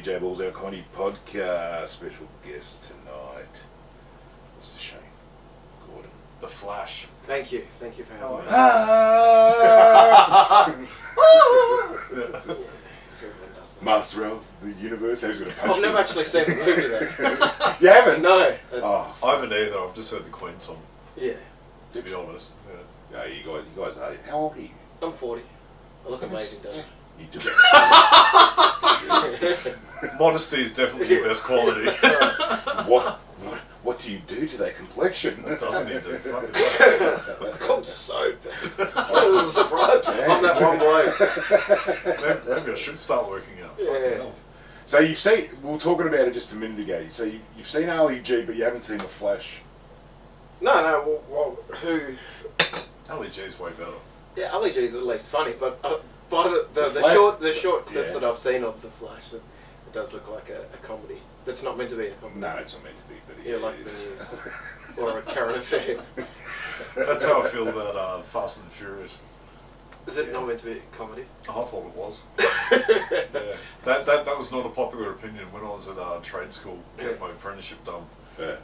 DJ Ballsout Comedy Podcast. Special guest tonight, Mr. Shane Gordon. The Flash. Thank you for having me. Master of the Universe. Who's going to punch I've never actually seen the movie though. You haven't? No. Oh, I haven't either. I've just heard the Queen song. Yeah. To be honest. yeah, you guys are. How old are you? I'm 40. I look amazing, don't I? You do that. Modesty is definitely your best quality. What do you do to that complexion? Doesn't he do? It's called soap. I was surprised. I'm that one bloke. Maybe I should start working out. Yeah. So you've seen, we were talking about it just a minute ago, so you've seen Ali G, but you haven't seen The Flash. No, well, who... LEG's way better. Yeah, Ali G's at least funny, but by the short clips that I've seen of The Flash, it does look like a comedy. It's not meant to be a comedy. No, it's not meant to be, but Yeah, like the news. Or a current affair. That's how I feel about Fast and Furious. Is it not meant to be a comedy? Oh, I thought it was. Yeah. That was not a popular opinion when I was at trade school to get my apprenticeship done. Yeah.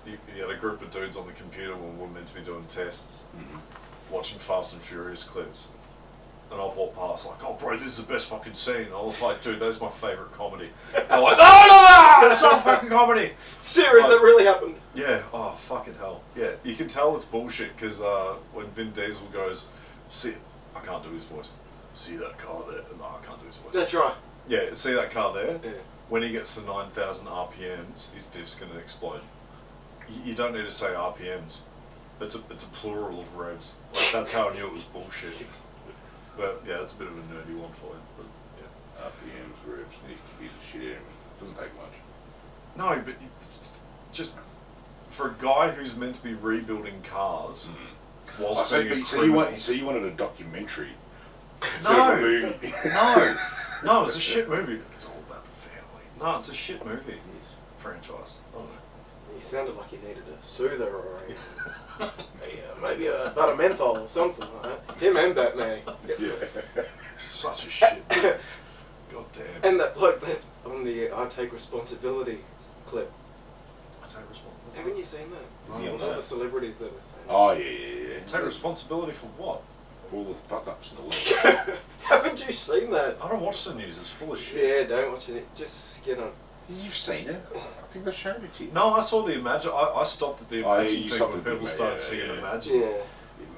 You had a group of dudes on the computer when we were meant to be doing tests, watching Fast and Furious clips. And I've walked past like, oh bro, this is the best fucking scene. I was like, dude, that's my favourite comedy. They're like, no, it's not fucking comedy. Serious, that really happened? Yeah, oh fucking hell. Yeah, you can tell it's bullshit because when Vin Diesel goes, see, I can't do his voice. See that car there? No, I can't do his voice. That's right. Yeah, see that car there? Yeah. When he gets to 9,000 RPMs, his diff's going to explode. You don't need to say RPMs. It's a plural of revs. Like, that's how I knew it was bullshit. But yeah, it's a bit of a nerdy one for him. But yeah. RPMs, revs, he's a shit enemy. Doesn't take much. No, but just for a guy who's meant to be rebuilding cars, whilst being a criminal. So you wanted a documentary? No, a movie. no, it's a shit movie. It's all about the family. No, it's a shit movie. Franchise. I don't know. He sounded like he needed a soother or maybe a butter menthol or something like that. Him and Batman. Yeah. Such a shit movie. God damn. And that bloke that on the I Take Responsibility clip. I take responsibility. Haven't you seen that? Is he on All that? the celebrities that are saying Oh yeah. Take responsibility for what? For all the fuck ups in the world. Haven't you seen that? I don't watch the news. It's full of shit. Yeah, don't watch it. Just get on. You've seen it. I think I showed it to you. No, I saw the Imagine. I stopped at the Imagine you thing stopped when at the people started singing Imagine. Yeah.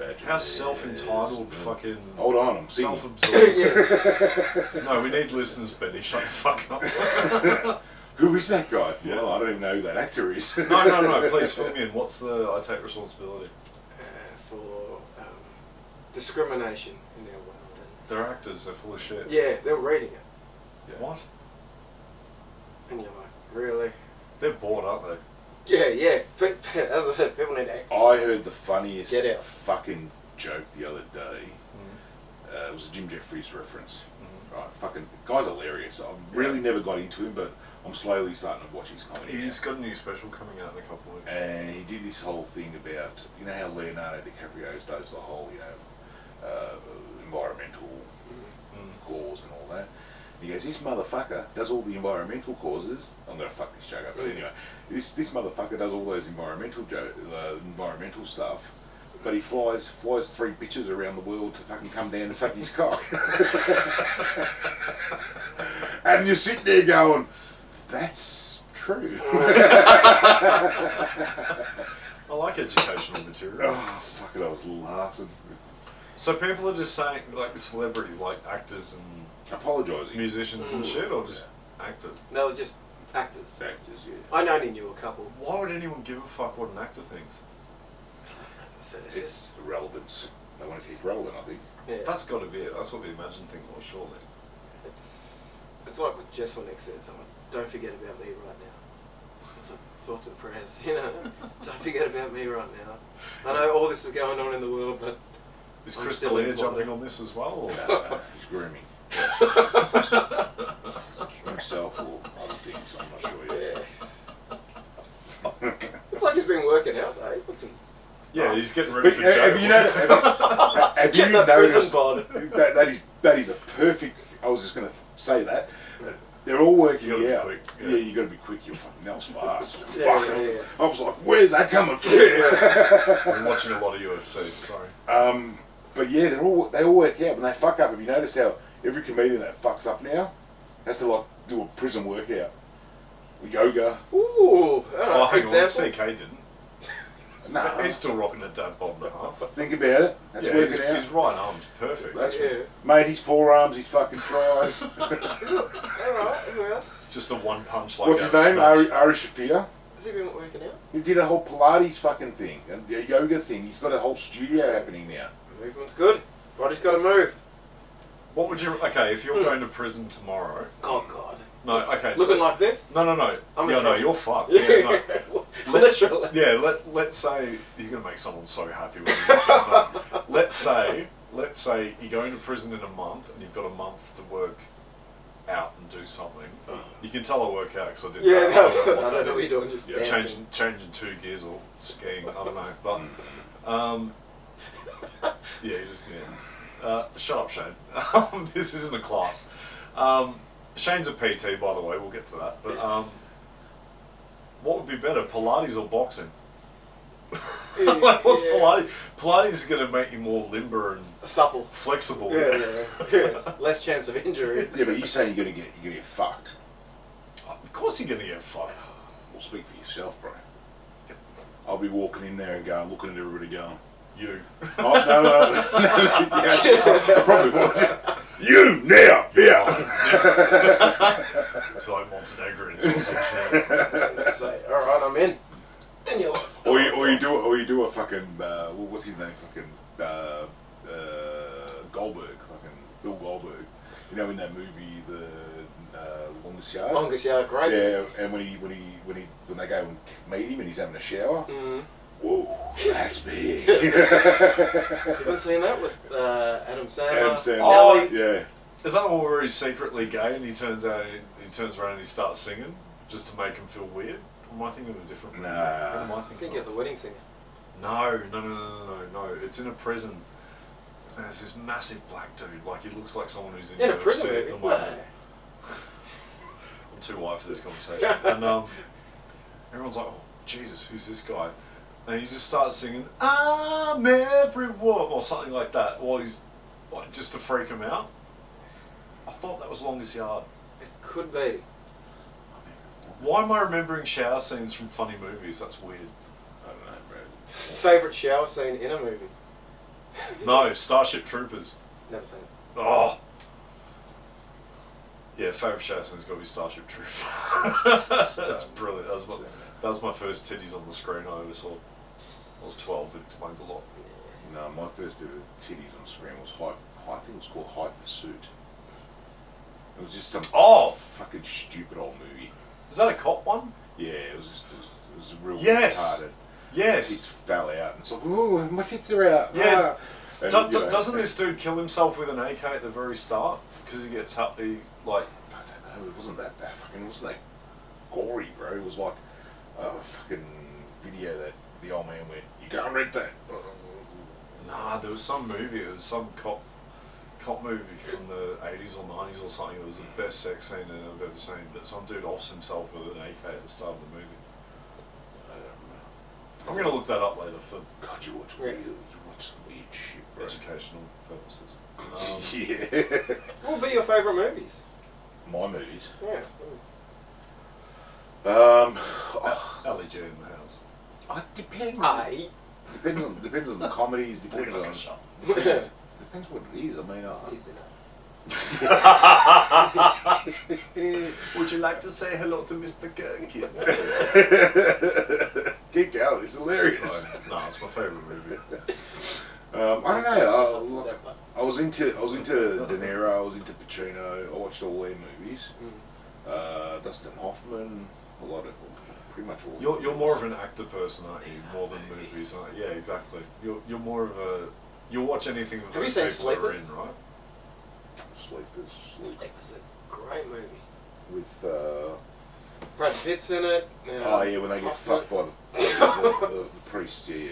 Imagine. How self-entitled, fucking Hold on, I'm singing. self-absorbed. Yeah. No, we need listeners, Benny. Shut the fuck up. Who is that guy? Yeah. Well, I don't even know who that actor is. No. Please fill me in. What's the I Take Responsibility? For discrimination in our world. They're actors. They're full of shit. Yeah, they're reading it. Yeah. What? And you're like, really? They're bored, aren't they? Yeah. But, as I said, people need access. I heard the funniest Get out. fucking joke the other day. It was a Jim Jeffries reference. Right, fucking guy's hilarious. I really never got into him, but I'm slowly starting to watch his comedy. He's got a new special coming out in a couple of weeks. And he did this whole thing about, you know how Leonardo DiCaprio does the whole, environmental cause and all that. He goes, this motherfucker does all the environmental causes. I'm going to fuck this joke up, but anyway, this motherfucker does all those environmental stuff, but he flies 3 bitches around the world to fucking come down and suck his cock. And you're sitting there going, that's true. I like educational material. Oh, fuck it, I was laughing. So people are just saying, like celebrities, like actors and Apologising. musicians and shit, or just actors? No, just actors. Actors, yeah. I only knew a couple. Why would anyone give a fuck what an actor thinks? As I said, It's the relevance. They want to keep relevant, I think. yeah. That's got to be it. That's what the Imagine thing was, surely. It's like what Jess Nick says. Don't forget about me right now. It's like thoughts and prayers, Don't forget about me right now. I know all this is going on in the world, but Is I'm Crystal still Lear employed. jumping on this as well? Or? No, he's grooming. Himself or other things, I'm not sure yet. yeah. It's like he's been working out, though. Yeah, he's getting ready But for jail. have you Get that prison noticed bond. that is a perfect, I was just going to say that, They're all working You gotta be out. quick, Yeah. yeah. You got to be quick. You're fucking that was fast. Yeah, Fuck. yeah, yeah. I was like, where's that coming from? I'm watching a lot of UFC. Sorry. But yeah, they all work out. When they fuck up, have you noticed how every comedian that fucks up now has to like do a prison workout, yoga? Ooh. Oh, hang on. Example. CK didn't. Nah, He's still rocking a dad bod and a half. think about it. That's Yeah, working out. his right arm's perfect. That's Yeah. mate. His forearms, his fucking tries. Alright, who else? Just a one punch like What's his that. name? Ari Shafir. Has he been working out? He did a whole Pilates fucking thing, a yoga thing. He's got a whole studio happening now. Movement's good. Body's got to move. What would you? Okay, if you're going to prison tomorrow. Oh God. No. Okay. Looking like this? No. I'm Yeah, in no, trouble. you're fucked. Yeah, no. Literally. Yeah, let's say you're gonna make someone so happy with you. let's say you go into prison in a month and you've got a month to work out and do something. You can tell I work out because I did. Yeah, that. no, I I don't that know what is. you're doing. Just Yeah, dancing. changing 2 gears or skiing. I don't know, but yeah, you just shut up, Shane. This isn't a class. Shane's a PT, by the way. We'll get to that. But what would be better, Pilates or boxing? Like, what's Pilates? Pilates is going to make you more limber and Supple. flexible. Yeah. Less chance of injury. Yeah, but you're saying you're gonna get fucked. Of course you're going to get fucked. Well, speak for yourself, bro. I'll be walking in there and going, looking at everybody going, You. oh no, yeah, I probably would. You now, yeah. It's like Montenegrin sausage. Say, all right, I'm in. And you're like, Or you do a fucking what's his name? Fucking Goldberg, fucking Bill Goldberg. You know, in that movie, The Longest Yard. Longest Yard, great. Yeah, and when they go and meet him and he's having a shower. Mm. Whoa, that's big. You haven't seen that with Adam Sandler? Adam Sandler. Oh, yeah. Is that one where he's secretly gay and he turns around and he starts singing just to make him feel weird? Or am I thinking of a different movie? Nah. What am I I thinking think you're of? the wedding singer. No. It's in a prison. And there's this massive black dude. Like, he looks like someone who's in In a UFC prison at movie? the No. moment. I'm too white for this conversation. And everyone's like, oh, Jesus, who's this guy? And he just starts singing, I'm everyone, or something like that, while he's, like, just to freak him out. I thought that was Longest Yard. It could be. Why am I remembering shower scenes from funny movies? That's weird. I don't know, bro. Favourite shower scene in a movie? No, Starship Troopers. Never seen it. Oh. Yeah, favourite shower scene's got to be Starship Troopers. That's brilliant. That was my first titties on the screen I ever saw. I was 12, it explains a lot. No, my first ever titties on screen was I think it was called High Pursuit. It was just some fucking stupid old movie. Is that a cop one? Yeah, it was a real Yes. retarded. Yes. Tits fell out and it's like, ooh, my tits are out. Yeah. And, Doesn't this dude kill himself with an AK at the very start? Because he gets like... I don't know, it wasn't that bad. Fucking, it wasn't that gory, bro. It was like a fucking video that the old man went, you can't rent that. Nah, there was some movie, it was some cop movie from the 80s or 90s or something. It was the best sex scene that I've ever seen. That some dude offs himself with an AK at the start of the movie. I don't know. I'm going to look that up later for God, you watch weird. You watch some weird shit, bro. educational purposes. Yeah. What would be your favourite movies? My movies. Yeah. Ali G in the house. Depends. Depends on the comedies. Depends on. Depends what it is. I mean, He's in it. Would you like to say hello to Mr. Gherkin? Keep going. It's hilarious. No, it's my favourite movie. I don't know. I was into De Niro. I was into Pacino. I watched all their movies. Dustin Hoffman. Pretty much all. You're more of an actor person, aren't you? More than movies, aren't you? Yeah, exactly. You're more of a. You'll watch anything that Have you those seen people are Sleepers? in, right? Sleepers. Sleepers a great movie. With Brad Pitt's in it. oh yeah, when they get Hoffman. fucked by the priest. Yeah.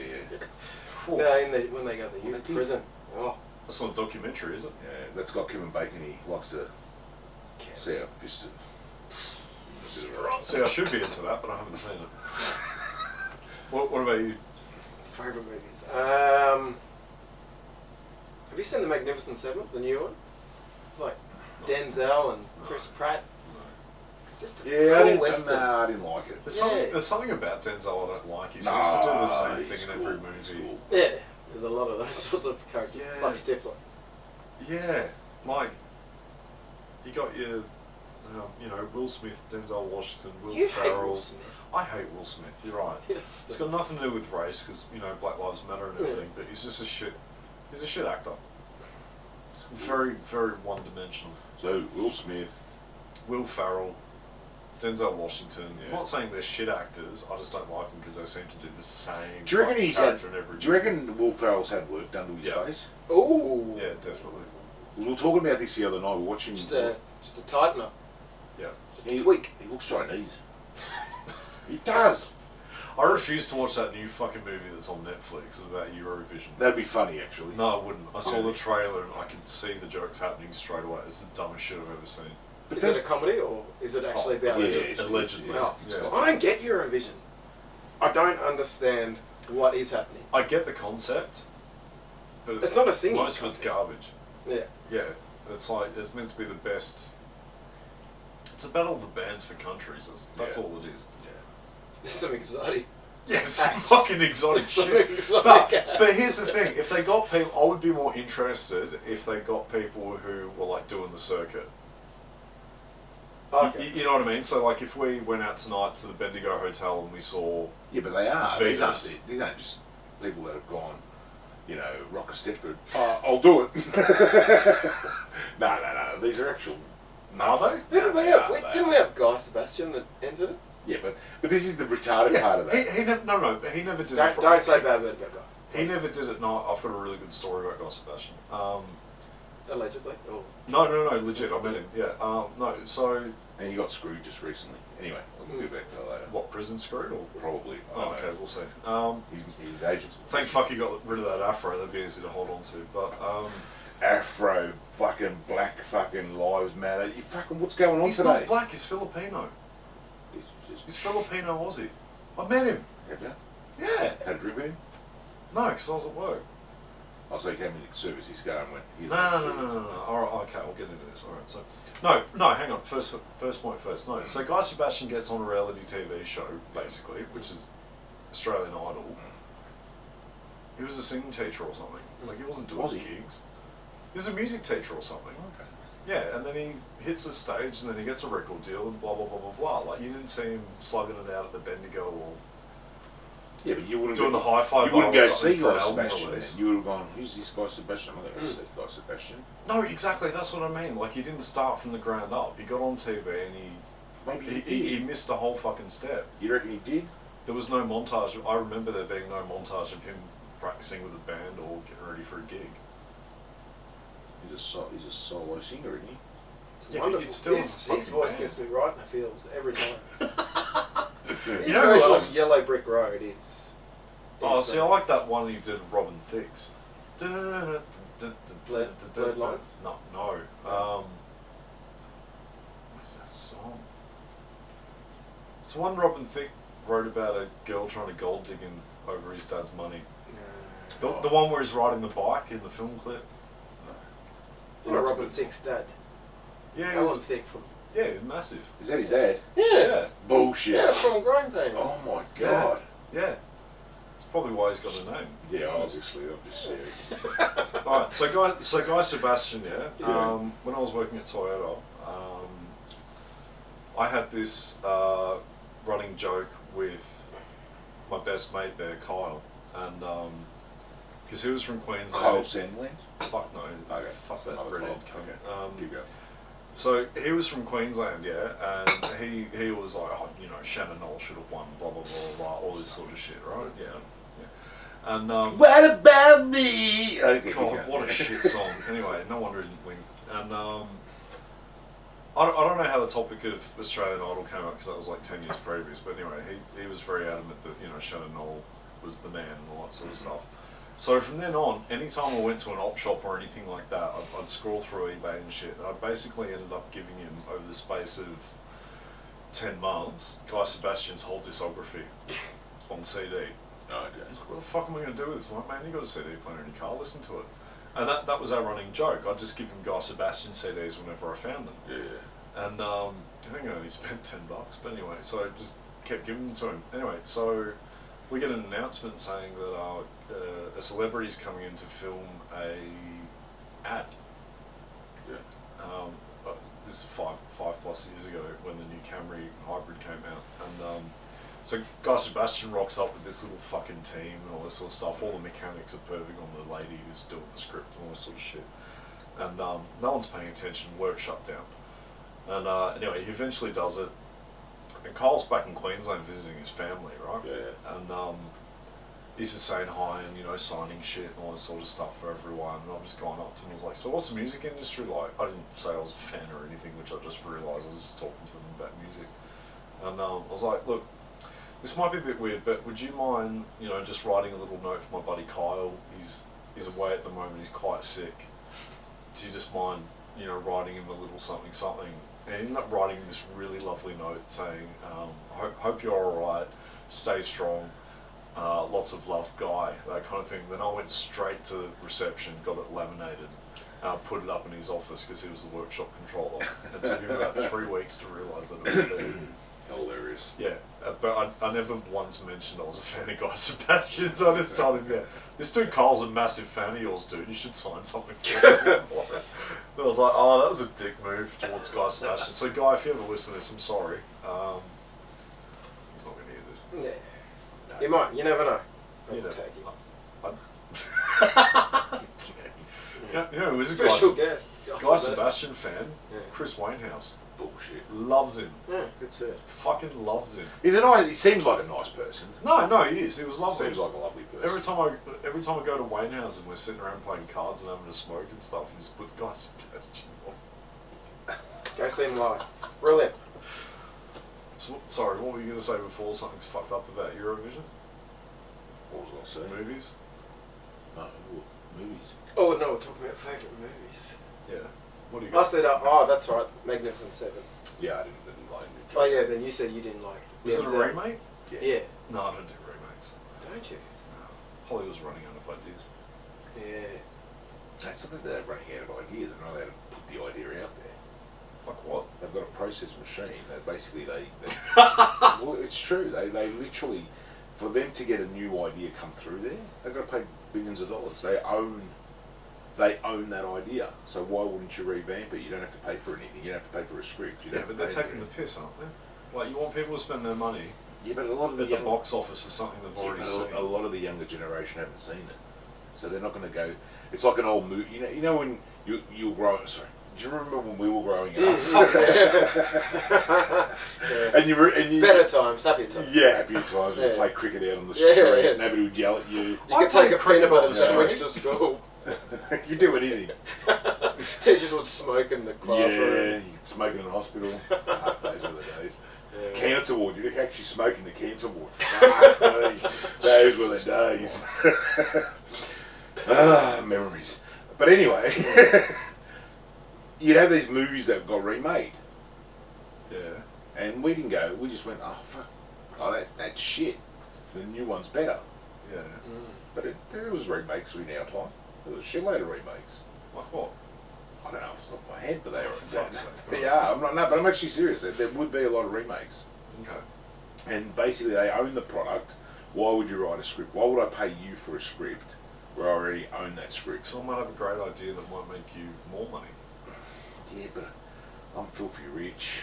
No, when they go to the youth They did. prison. Oh, That's not a documentary, is it? Yeah, that's got Kevin Bacon. He likes to see how fisted. a bit of See, I should be into that, but I haven't seen it. What about you? Favourite movies? Have you seen The Magnificent Seven, the new one? Like Denzel and Chris Pratt. It's just a Yeah, cool western. I didn't like it. There's something about Denzel I don't like. He seems to do the same thing in every movie. Yeah, there's a lot of those sorts of characters. Yeah. Like Stifler. Yeah, like you got your, Will Smith, Denzel Washington, Will You hate Ferrell. Will Smith. I hate Will Smith. You're right. Yes. It's got nothing to do with race because Black Lives Matter and everything. But he's just a shit. He's a shit actor. Very, very one-dimensional. So Will Smith, Will Ferrell, Denzel Washington. Yeah. I'm not saying they're shit actors. I just don't like them because they seem to do the same. do you reckon fucking he's had? character in every Do you reckon Will Ferrell's had work done to his Yeah. face? Ooh. Yeah, definitely. We were talking about this the other night. We were watching. Just a tighten up. Yeah. he, tweak. He looks Chinese. He does. I refuse to watch that new fucking movie that's on Netflix about Eurovision. That'd be funny, actually. No, I wouldn't. I saw the trailer and I could see the jokes happening straight away. It's the dumbest shit I've ever seen. But Is it a comedy or is it actually about yeah, religion? it's- Allegedly. it's- Yeah. I don't get Eurovision. I don't understand what is happening. I get the concept, but It's not a singing most of it's contest. garbage. Yeah. Yeah, it's like it's meant to be the best. It's about all the bands for countries. That's Yeah. all it is. There's some exotic. Yeah, it's Acts. fucking exotic Some shit. exotic But here's the thing: if they got people, I would be more interested if they got people who were like doing the circuit. Okay. You know what I mean? So like, if we went out tonight to the Bendigo Hotel and we saw, Yeah, but they are. Vegas. These aren't just people that have gone, Rocker Stepford. I'll do it. No. These are actual. are they? Didn't we have Guy Sebastian that entered it? Yeah, but this is the retarded part of that. He but he never did it. Don't say bad word about Guy. He never did it. No, I've got a really good story about Guy Sebastian. Allegedly. Oh. No, legit. I met him. Yeah. No. So And he got screwed just recently. Anyway, we'll get back to that later. what? Prison screwed or? Probably. I Oh, don't okay, know. we'll see. His agents. Thank fuck he got rid of that afro. That'd be easy to hold on to. But Afro, fucking black, fucking lives matter. You fucking, what's going on he's today? not black. He's Filipino. He's Filipino Aussie. I met him. Have you? Yeah. Had a drink with him? No, because I was at work. Oh, so he came in to service his car and went, here's No. All right, okay, we'll get into this. All right, so no, hang on. First point first. No, so Guy Sebastian gets on a reality TV show basically, which is Australian Idol. He was a singing teacher or something. Like he wasn't doing Was he? gigs. He was a music teacher or something. Okay. Yeah, and then he hits the stage and then he gets a record deal and blah blah blah blah blah. Like you didn't see him slugging it out at the Bendigo or Yeah, but you wouldn't doing go, the hi-fi. You wouldn't bar or go see something for an Guy album Sebastian. release. Then. You would have gone, who's this Guy Sebastian? I'm going to see Guy Sebastian. No, exactly. That's what I mean. Like he didn't start from the ground up. He got on TV and Maybe he he did. missed a whole fucking step. You reckon he did? There was no montage. I remember there being no montage of him practicing with a band or getting ready for a gig. He's a solo singer, isn't he? Yeah, Wonderful. it's still his a fucking voice band. gets me right in the feels every time. His You know who version else? of Yellow Brick Road is. Oh, see, I like that one he did with Robin Thicke. Blurred Lines? No. What's that song? It's one Robin Thicke wrote about a girl trying to gold dig him over his dad's money. The one where he's riding the bike in the film clip. You know That's a Robin good Thicke's dad. Yeah, Alan Thicke from. yeah, massive. Is that his dad? Yeah, Bullshit. Yeah, from Growing Pains. Oh my god. yeah. It's probably why he's got a name. Yeah, obviously, I'm just saying. Alright, so Guy Sebastian, Yeah. when I was working at Toyota, I had this running joke with my best mate there, Kyle, and because he was from Queensland. Kyle Sandland? Fuck no. Okay. Fuck that Another redhead Kyle. cunt. Okay. Keep going. So he was from Queensland, and he was like, oh, Shannon Knoll should have won, blah blah blah blah, all this sort of shit, right? Yeah. And What about me? Okay, God, what a shit song. Anyway, no wonder it didn't win. And I don't know how the topic of Australian Idol came up because that was like 10 years previous. But anyway, he was very adamant that Shannon Knoll was the man and all that sort of stuff. So from then on, anytime I went to an op shop or anything like that, I'd scroll through eBay and shit. And I basically ended up giving him, over the space of 10 months, Guy Sebastian's whole discography on CD. Oh, I was like, what the fuck am I going to do with this? I'm like, man, you got a CD player in your car, listen to it. And that was our running joke. I'd just give him Guy Sebastian CDs whenever I found them. Yeah. And I think I only spent $10, but anyway, so I just kept giving them to him. Anyway, so we get an announcement saying that a celebrity's coming in to film a ad. Yeah. This is five plus years ago when the new Camry hybrid came out, and so Guy Sebastian rocks up with this little fucking team and all this sort of stuff. All the mechanics are perfect on the lady who's doing the script and all this sort of shit, and no one's paying attention. Work shut down, and anyway, he eventually does it. And Kyle's back in Queensland visiting his family, right? Yeah. And he's just saying hi and, you know, signing shit and all this sort of stuff for everyone. And I've just gone up to him and was like, so what's the music industry like? I didn't say I was a fan or anything, which I just realised I was just talking to him about music. And I was like, look, this might be a bit weird, but would you mind, you know, just writing a little note for my buddy Kyle? He's away at the moment, he's quite sick. Do you just mind, you know, writing him a little something? And he ended up writing this really lovely note saying, hope you're alright, stay strong, lots of love, Guy, that kind of thing. Then I went straight to reception, got it laminated, put it up in his office because he was the workshop controller. It took him about 3 weeks to realise that it was there. Hilarious. Yeah, but I never once mentioned I was a fan of Guy Sebastian, so I just told him, yeah, this dude Kyle's a massive fan of yours, dude, you should sign something for him. I was like, oh, that was a dick move towards Guy Sebastian. So Guy, if you ever listen to this, I'm sorry. He's not going to hear this. Yeah. No. You might, you never know. You know, Take it. you know who is a Special guest. Guy Sebastian fan? Yeah. Chris Wainhouse. Bullshit. Loves him. Yeah, good search. Fucking loves him. He's a nice. He seems like a nice person. No, he is. He was lovely. Seems like a lovely person. Every time I go to Wainhouse and we're sitting around playing cards and having a smoke and stuff, and just put the Guy Sebastian on. Go see him live. Brilliant. So, sorry, what were you going to say before something's fucked up about Eurovision? What was I saying? Movies? No, movies. Oh no, we're talking about favourite movies. Yeah. What do you I got? said, oh, that's right, Magnificent Seven. Yeah, I didn't like it. Oh yeah, then you said you didn't like it. Was it a remake? Yeah. No, I don't do remakes. Don't you? No. Hollywood's running out of ideas. Yeah. That's something they're running out of ideas. They're not allowed to put the idea out there. Fuck what? They've got a process machine that basically they well, it's true. They literally, for them to get a new idea come through there, they've got to pay billions of dollars. They own that idea. So why wouldn't you revamp it? You don't have to pay for anything. You don't have to pay for a script. You don't Yeah, have but to they're pay taking the for piss, aren't they? Like, you want people to spend their money Yeah, but a lot of the at the box office for something they've already seen. a lot of the younger generation haven't seen it, so they're not going to go. It's like an old movie. You know when you grow. Sorry, do you remember when we were growing up? Yes. and you Better times, happy times. Yeah, happy times. We Yeah. played cricket out on the Yeah, street. yes. Nobody would yell at you. You I could take played a peanut butter cricket sandwich on to the school. You do anything. Teachers would smoke in the Yeah, classroom. you smoking in the hospital. Those were the days. Yeah. Cancer ward. You'd actually smoke in the cancer ward. Fuck me. Those were the days. Memories. But anyway, you'd have these movies that got remade. Yeah. And we didn't go, we just went, oh fuck, oh, that's shit. The new one's better. Yeah. Mm. But there was remakes in our time. There was a shitload of remakes. Like what? I don't know off the top of my head, but they Oh, for fuck's sake. they are. But I'm actually serious. There would be a lot of remakes. Okay. And basically they own the product. Why would you write a script? Why would I pay you for a script where I already own that script? Someone might have a great idea that might make you more money. Yeah, but I'm filthy rich.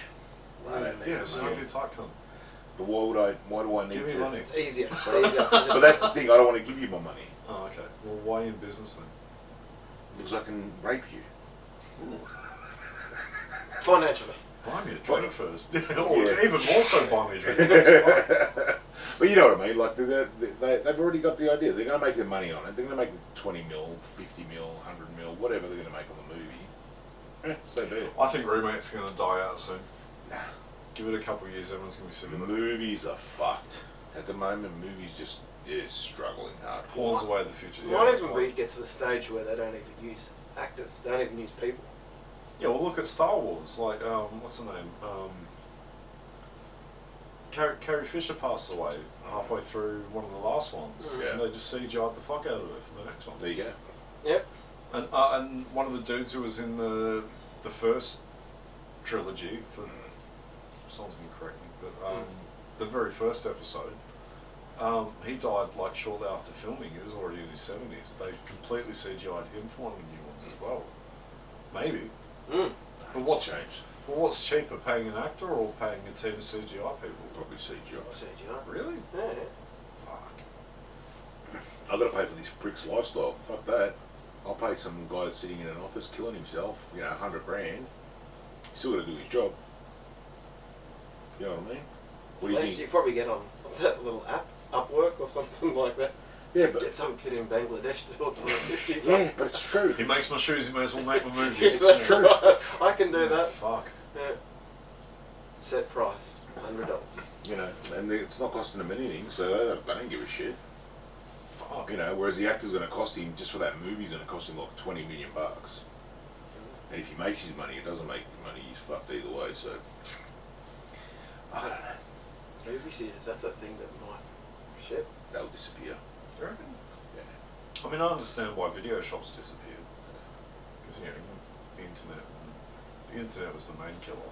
I don't need Yeah, so money. you're a tight cunt. But why do I need Give me to? money. It's easier. It's easier. But that's the thing. I don't want to give you my money Oh, okay. Well, why are you in business then? because I can rape you. Financially. Buy me a drink first. Or Yeah. even more so buy me a drink. But you know what I mean. Like they've already got the idea. They're going to make their money on it. They're going to make 20 mil, 50 mil, 100 mil, whatever they're going to make on the movie. So be it. I think remakes are going to die out soon. Nah. Give it a couple of years, everyone's going to be sick of it. Movies are fucked. At the moment, movies just is struggling hard. Porn's away the future. Might even we get to the stage where they don't even use actors, they don't even use people. Yeah, well, look at Star Wars. Like, what's the name? Carrie Fisher passed away halfway through one of the last ones, and they just CGI'd the fuck out of her for the next one. There you go. Yep. And one of the dudes who was in the first trilogy, for someone's going to correct me, but the very first episode, he died like shortly after filming. He was already in his 70s. They completely CGI'd him for one of the new ones as well. Maybe. But what's cheaper, paying an actor or paying a team of CGI people? Probably CGI. CGI. Really? Yeah. Fuck. I've got to pay for this prick's lifestyle. Fuck that. I'll pay some guy that's sitting in an office killing himself, $100 grand. He's still got to do his job. You know what I mean? What do you think? You probably get on, what's that little app? Upwork or something like that. Yeah, but get some kid in Bangladesh to do it for $50. yeah, but it's true. He makes my shoes, he may as well make my movies. Yeah, It's that's true. right. I can do that. Fuck. Yeah. Set price, $100. And it's not costing them anything, so they don't give a shit. Fuck. Whereas the actor's going to cost him, just for that movie, he's going to cost him like $20 million. And if he makes his money, it doesn't make money, he's fucked either way, so. I don't know. Movie theatres, that's a thing that might shit. They'll disappear. Do you reckon? Yeah. I mean, I understand why video shops disappeared. Because, the internet. The internet was the main killer.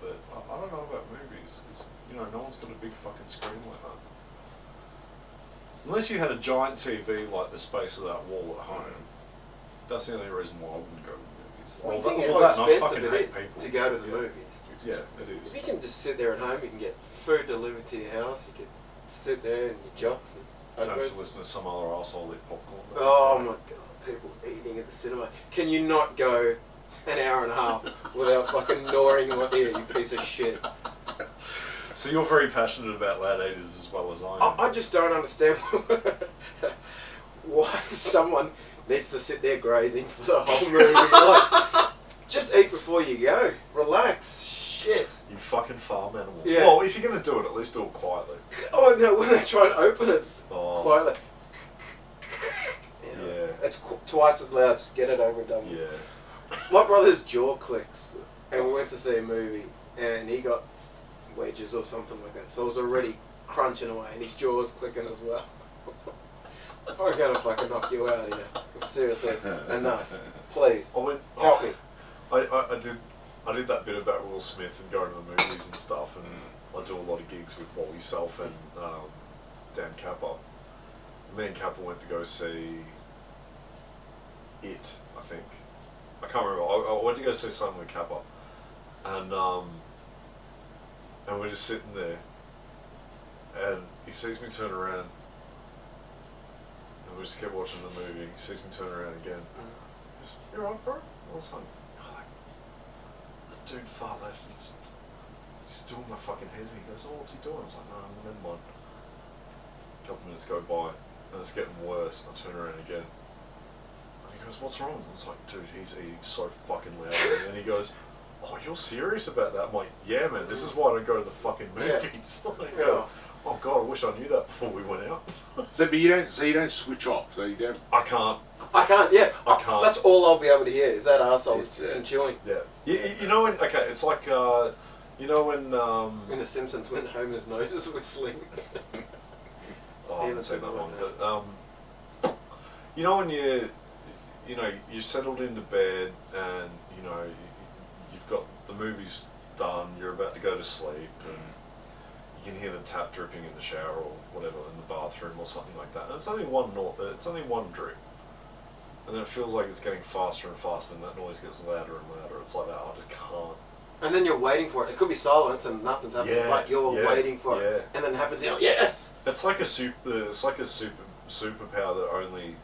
But I don't know about movies. Because, no one's got a big fucking screen like that. Unless you had a giant TV like the space of that wall at home. That's the only reason why I wouldn't go to movies. Well, you that- think well, how that and I expensive fucking it hate is people. to go to the Yeah. movies. Yeah, it is. If you can just sit there at home, you can get food delivered to your house, you can sit there and your jocks and Don't have to oats. listen to some other arsehole eat popcorn. Oh my god, people eating at the cinema. Can you not go an hour and a half without fucking gnawing in my ear, you piece of shit? So you're very passionate about loud eaters as well as I am. I just don't understand why someone needs to sit there grazing for the whole movie. Like, just eat before you go. Relax. Shit. You fucking farm animal. Yeah. Well, if you're going to do it, at least do it quietly. Oh no, when they try and open it quietly. Yeah. It's twice as loud, just get it over and done with. Yeah. My brother's jaw clicks, and we went to see a movie, and he got wedges or something like that, so I was already crunching away, and his jaw was clicking as well. I'm gonna fucking knock you out here. Seriously, enough. Please, help me. I did that bit about Will Smith and going to the movies and stuff, and I do a lot of gigs with Wally Self and Dan Kappa. Me and Kappa went to go see It, I think. I can't remember. I went to go see something with Kappa, and we're just sitting there, and he sees me turn around, and we just kept watching the movie. He sees me turn around again. He goes, "You alright, bro?" I was like, the dude far left, he's doing my fucking head, and he goes, "Oh, what's he doing?" I was like, "No, never mind." A couple minutes go by, and it's getting worse. I turn around again. He goes, "What's wrong?" I was like, "Dude, he's eating so fucking loud." And he goes, "Oh, you're serious about that?" I'm like, "Yeah, man, this is why I don't go to the fucking movies." He goes, "Oh God, I wish I knew that before we went out." But you don't switch off. So you don't. I can't. Yeah. I can't. That's all I'll be able to hear is that arsehole and chewing. Yeah. You know when? Okay, it's like you know when. In The Simpsons, when Homer's nose is whistling. Oh, I haven't seen that one, but you know when you're settled into bed and you've got the movie's done, you're about to go to sleep, and you can hear the tap dripping in the shower or whatever in the bathroom or something like that. And it's only one drip, and then it feels like it's getting faster and faster, and that noise gets louder and louder. It's like that. I just can't. And then you're waiting for it. It could be silence and nothing's happening, but you're waiting for it. And then it happens. You're like, yes. It's like a superpower that only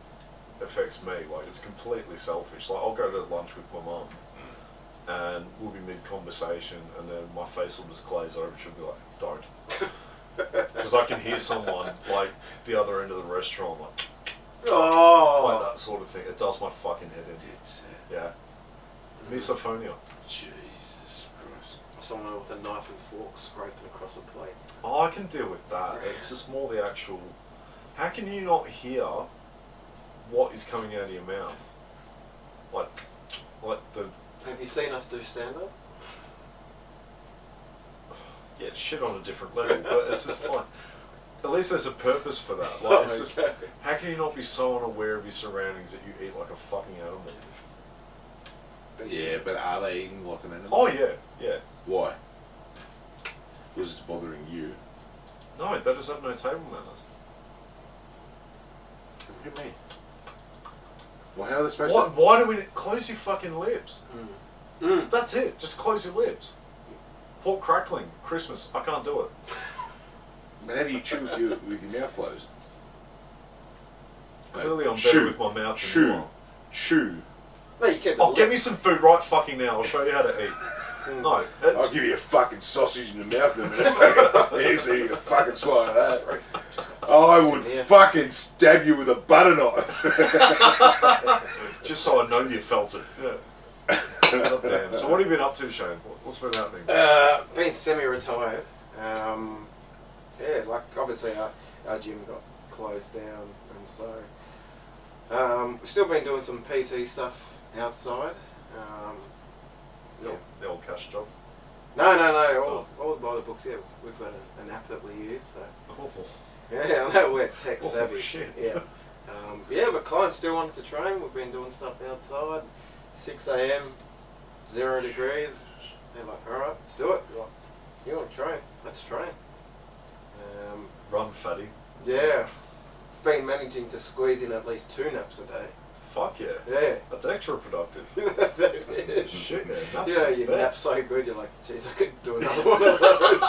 affects me. Like, it's completely selfish. Like, I'll go to lunch with my mum, and we'll be mid-conversation, and then my face will just glaze over. She'll be like, "Don't," because I can hear someone like the other end of the restaurant, like that sort of thing. It does my fucking head in. Yeah. Misophonia. Jesus Christ. Someone with a knife and fork scraping across a plate. Oh, I can deal with that. It's just more the actual. How can you not hear what is coming out of your mouth? Like the. Have you seen us do stand-up? yeah, shit on a different level. But it's just like, at least there's a purpose for that. Like, it's just, how can you not be so unaware of your surroundings that you eat like a fucking animal? Yeah, but are they eating like an animal? Oh yeah, yeah. Why? Because it's bothering you. No, they just have no table manners. What do you mean? Well, how are they supposed Why, to? why do we close your fucking lips? Mm. That's it. Just close your lips. Pork crackling, Christmas. I can't do it. Man, how do you chew with your mouth closed? Clearly, I'm Chew. better with my mouth than you are. Chew. No, you kept Oh, get me some food right fucking now. I'll show you how to eat. No, it's, I'll give you a fucking sausage in the mouth in a minute. Easy, you fucking swallow that. I would fucking stab you with a butter knife. just so I know you felt it. Yeah. God damn. So what have you been up to, Shane? What's been happening? Been semi-retired. Yeah, like obviously our gym got closed down, and so we've still been doing some PT stuff outside. Yeah. The old cash job. No. All by the books. Yeah, we've got an app that we use. So yeah, I know we're tech savvy. Oh, shit. Yeah. Yeah, but clients still wanted to train. We've been doing stuff outside. 6 a.m. 0 degrees. They're like, all right, let's do it. Like, you want to train? Let's train. Run, fatty. Yeah. Been managing to squeeze in at least 2 naps a day. Fuck yeah. Yeah. That's extra productive. That's it. Shit, yeah. Naps You know, are you the nap best. so good, you're like, geez, I could do another one of those.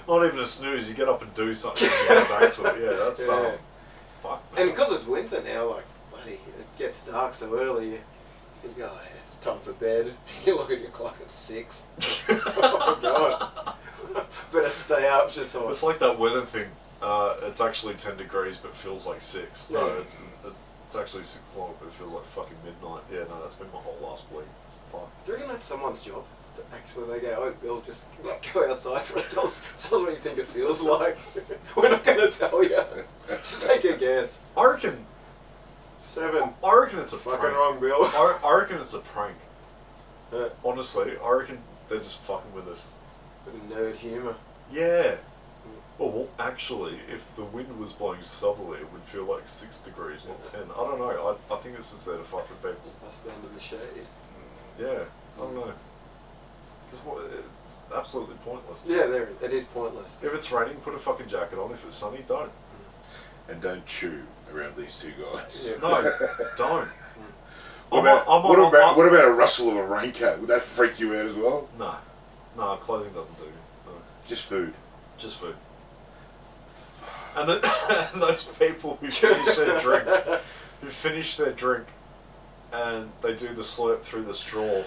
Not even a snooze. You get up and do something and you go back to it. Yeah, that's Yeah. fuck. Man. And because it's winter now, like, bloody, it gets dark so early, you think, oh, yeah, it's time for bed. You look at your clock, it's 6. Oh, God. Better stay up just so It's like that weather thing. It's actually 10 degrees but feels like 6. No, Yeah. it's actually 6 o'clock but it feels like fucking midnight. Yeah, no, that's been my whole last week. Fuck. Do you reckon that's someone's job? Actually, they go, oh, Bill, just go outside for us. Tell us what you think it feels like. We're not going to tell you. Just take a guess. I reckon 7. it's a Fucking prank. wrong, Bill. I reckon it's a prank. Yeah. Honestly, I reckon they're just fucking with us. Bit of nerd humour. Yeah. Well, actually, if the wind was blowing southerly, it would feel like 6 degrees, not 10. I don't know. I think this is there to fuck with people. I stand in the shade. Yeah, I don't know. Because it's absolutely pointless. Yeah, it is pointless. If it's raining, put a fucking jacket on. If it's sunny, don't. And don't chew around these two guys. Yeah. No, don't. What about a rustle of a raincoat? Would that freak you out as well? No, clothing doesn't do. No, Just food. just food. And, and those people who finish their drink, and they do the slurp through the straw.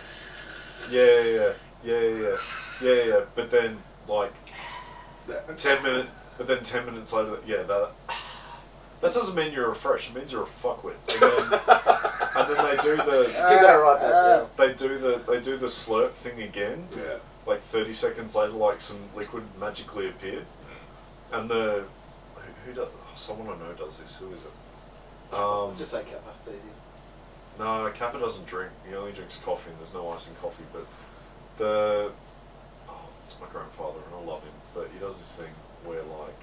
Yeah. But then, like, 10 minutes later, yeah, that doesn't mean you're refreshed. It means you're a fuckwit. And then they do the. You gotta write that down. They do the slurp thing again. Yeah. Like 30 seconds later, like some liquid magically appeared, and who does? Someone I know does this. Who is it? Just say Kappa, it's easy. No, Kappa doesn't drink. He only drinks coffee, and there's no ice in coffee. But it's my grandfather, and I love him. But he does this thing where, like,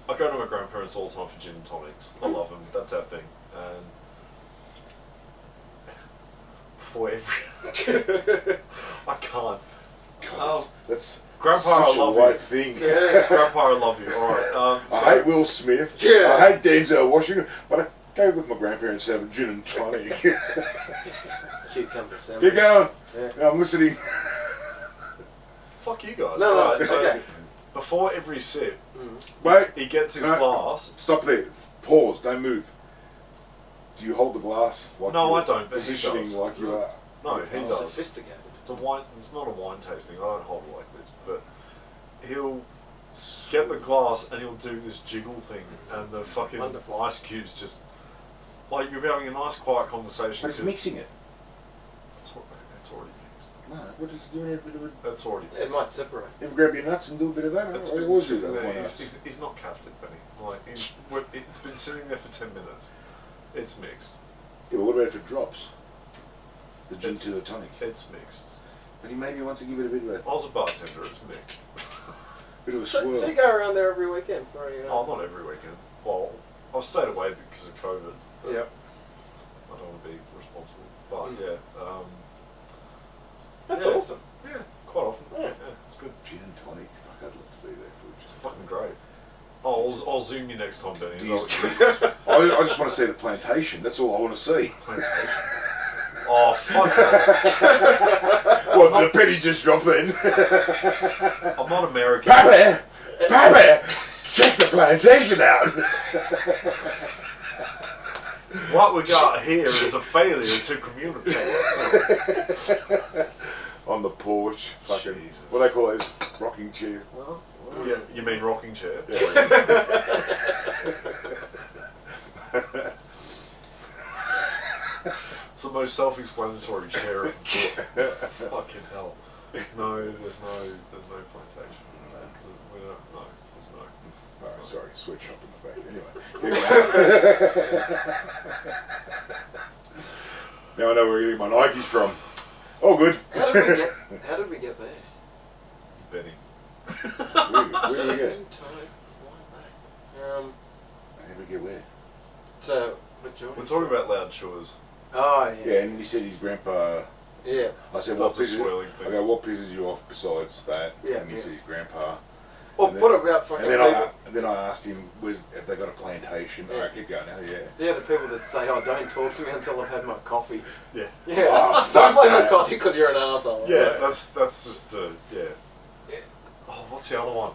I go to my grandparents all the time for gin and tonics. I love them. That's our thing. And for every, I can't. God, that's Grandpa, such I love a white you. thing. Yeah. Grandpa, I love you. All right. I hate Will Smith. Yeah. I hate Denzel Washington. But I go with my grandparents to have a gin and tonic. Cucumber sandwich. Keep going. Yeah. I'm listening. Fuck you guys. No, Alright, it's so okay. before every sip, Wait. he gets his No. glass. Stop there. Pause. Don't move. Do you hold the glass? Like No, you're I don't, but he positioning does. like you are. No, he does. Sophisticated. It's a wine. It's not a wine tasting. I don't hold it like this, but he'll get the glass and he'll do this jiggle thing, and the fucking Wonderful. ice cubes just like you'll be having a nice quiet conversation. But it's mixing it. It's already mixed. No, what is he doing? A bit of it? It's already It mixed. might separate. Ever grab your nuts and do a bit of that? It's I been always do sitting that. there. Why not? He's not Catholic, Benny. Like it's been sitting there for 10 minutes. It's mixed. Yeah, but what about if it drops? The gin It's- to the tonic. It's mixed. But he maybe wants to give it a bit of a I was a bartender. It's mixed. bit of a So swirl. you go around there every weekend for a... Oh, not every weekend. Well, I've stayed away because of COVID. But Yep. I don't want to be responsible. But yeah. That's yeah. awesome. Yeah, quite often. Yeah. Yeah, it's good. Gin and tonic. Fuck, I'd love to be there for It's it. fucking great. Oh, I'll zoom you next time, Benny. Is that what you- I just want to see the plantation. That's all I want to see. Plantation. Oh, fuck off. Well, the penny just dropped then. I'm not American. Pappy! Pappy! Check the plantation out! What we got here is a failure to communicate. On the porch. Fucking, Jesus. what do they call it? Rocking chair. Well, Yeah, you mean rocking chair? It's the most self-explanatory chair of fucking hell. No, there's no plantation. We don't, no, there's no. Alright, sorry, sweatshop in the back. Anyway. Now I know where you're getting my Nikes from. Oh, good. How did we get there? Benny. Where did we get? How did we get where? So, what Jordy We're talking about loud chores. Oh, yeah. Yeah, and he said his grandpa. Yeah. I said, what That's a pisses? swirling I thing. go, what pisses you off besides that? Yeah, And he yeah. said his grandpa. Well, And then- what about fucking And people? then I asked him, have they got a plantation? Yeah. Alright, keep going now, yeah. Yeah, the people that say, oh, don't talk to me until I've had my coffee. Yeah. Yeah, Oh, don't fuck blame my that. coffee because you're an asshole. Yeah, that's just yeah. Yeah. Oh, what's the other one?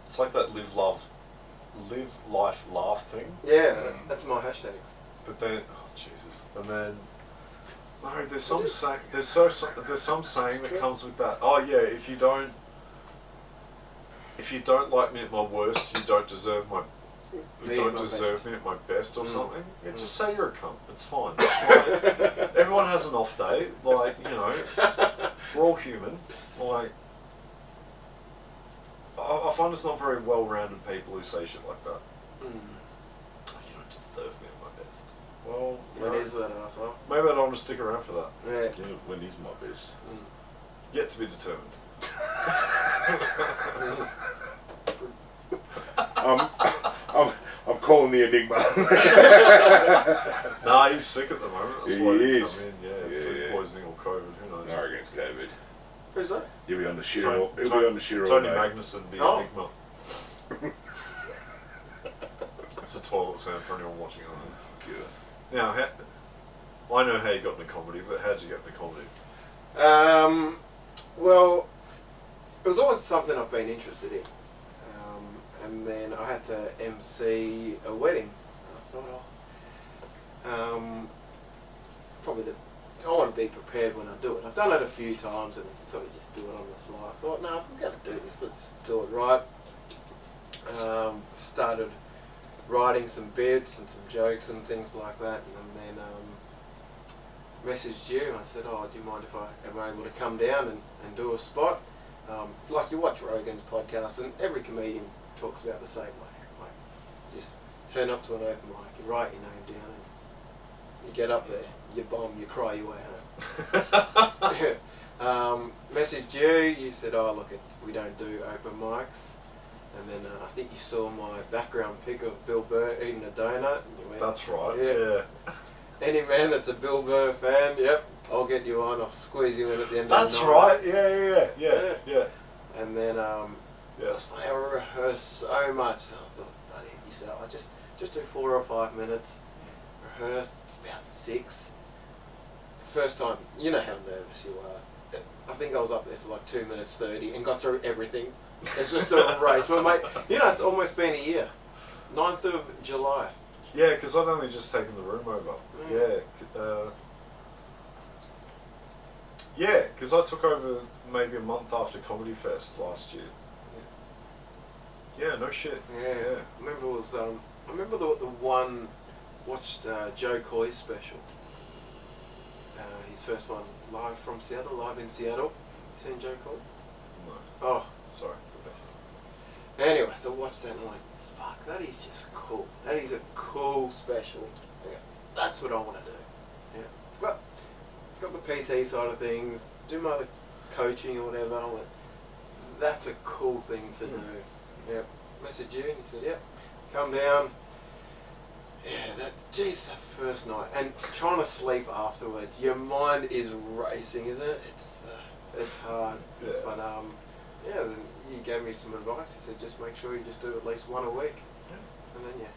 It's like that live, life, laugh thing. Yeah, that's my hashtags. But then, oh Jesus! And then, no, there's some saying. There's some saying that comes with that. Oh yeah, if you don't like me at my worst, you don't deserve my. You Me don't at my deserve best. me at my best or something. Yeah, Mm. just say you're a cunt. It's fine. Like, everyone has an off day. Like, you know, we're all human. Like, I find it's not very well-rounded people who say shit like that. Mm. Oh, you don't deserve me at my best. Well, What is that asshole? maybe I don't want to stick around for that. Yeah. Yeah, when he's my best. Yet to be determined. I'm calling the Enigma. Nah, he's sick at the moment. That's Yeah, why he he is. come in. Yeah, Yeah, food yeah. poisoning or COVID. Who knows? I reckon it's COVID. Who's that? He'll be on the shit Tony- all, he'll be Tony- on the shit all Tony day. Magnuson, the Oh. Enigma. It's a toilet sound for anyone watching on it. Yeah. Now, I know how you got into comedy, but how did you get into comedy? Well, it was always something I've been interested in. And then I had to MC a wedding. And I thought, probably I want to be prepared when I do it. I've done it a few times and sort of just do it on the fly. I thought, no, if I'm going to do this, let's do it right. Started writing some bits and some jokes and things like that, and then messaged you. I said, oh, do you mind if I am able to come down and do a spot? Like you watch Rogan's podcast, and every comedian talks about the same way. Like, you just turn up to an open mic, you write your name down, and you get up there, you bomb, you cry your way home. Messaged you. You said, oh, look, we don't do open mics. And then I think you saw my background pic of Bill Burr eating a donut. And you went, That's right. Yeah. Any man that's a Bill Burr fan, yep, I'll get you on. I'll squeeze you in at the end That's of the night. right. Yeah. And then it Yeah. was funny. I rehearsed so much. So I thought, buddy, you said, oh, just do 4 or 5 minutes. Rehearsed. It's about 6. First time, you know how nervous you are. I think I was up there for like 2 minutes 30 and got through everything. It's just a race. Well, mate, you know, it's almost been a year. 9th of July. Yeah, because I'd only just taken the room over. Yeah, because I took over maybe a month after Comedy Fest last year. Yeah, no shit. Yeah. I remember it was. I remember the one watched Joe Coy's special. His first one live from Seattle, live in Seattle. You seen Joe Coy? No, Oh, sorry, the best. anyway, so I watched that and I'm like, fuck, that is just cool. That is a cool special. Yeah, that's what I want to do. Yeah. But got the PT side of things, do my other coaching or whatever. I went, that's a cool thing to do. Yep. Messaged you and he said, yep, come down. Yeah, geez, that first night. And trying to sleep afterwards, your mind is racing, isn't it? It's hard. Yeah. But yeah, then he gave me some advice. He said, just make sure you just do at least one a week. Yeah. And then, you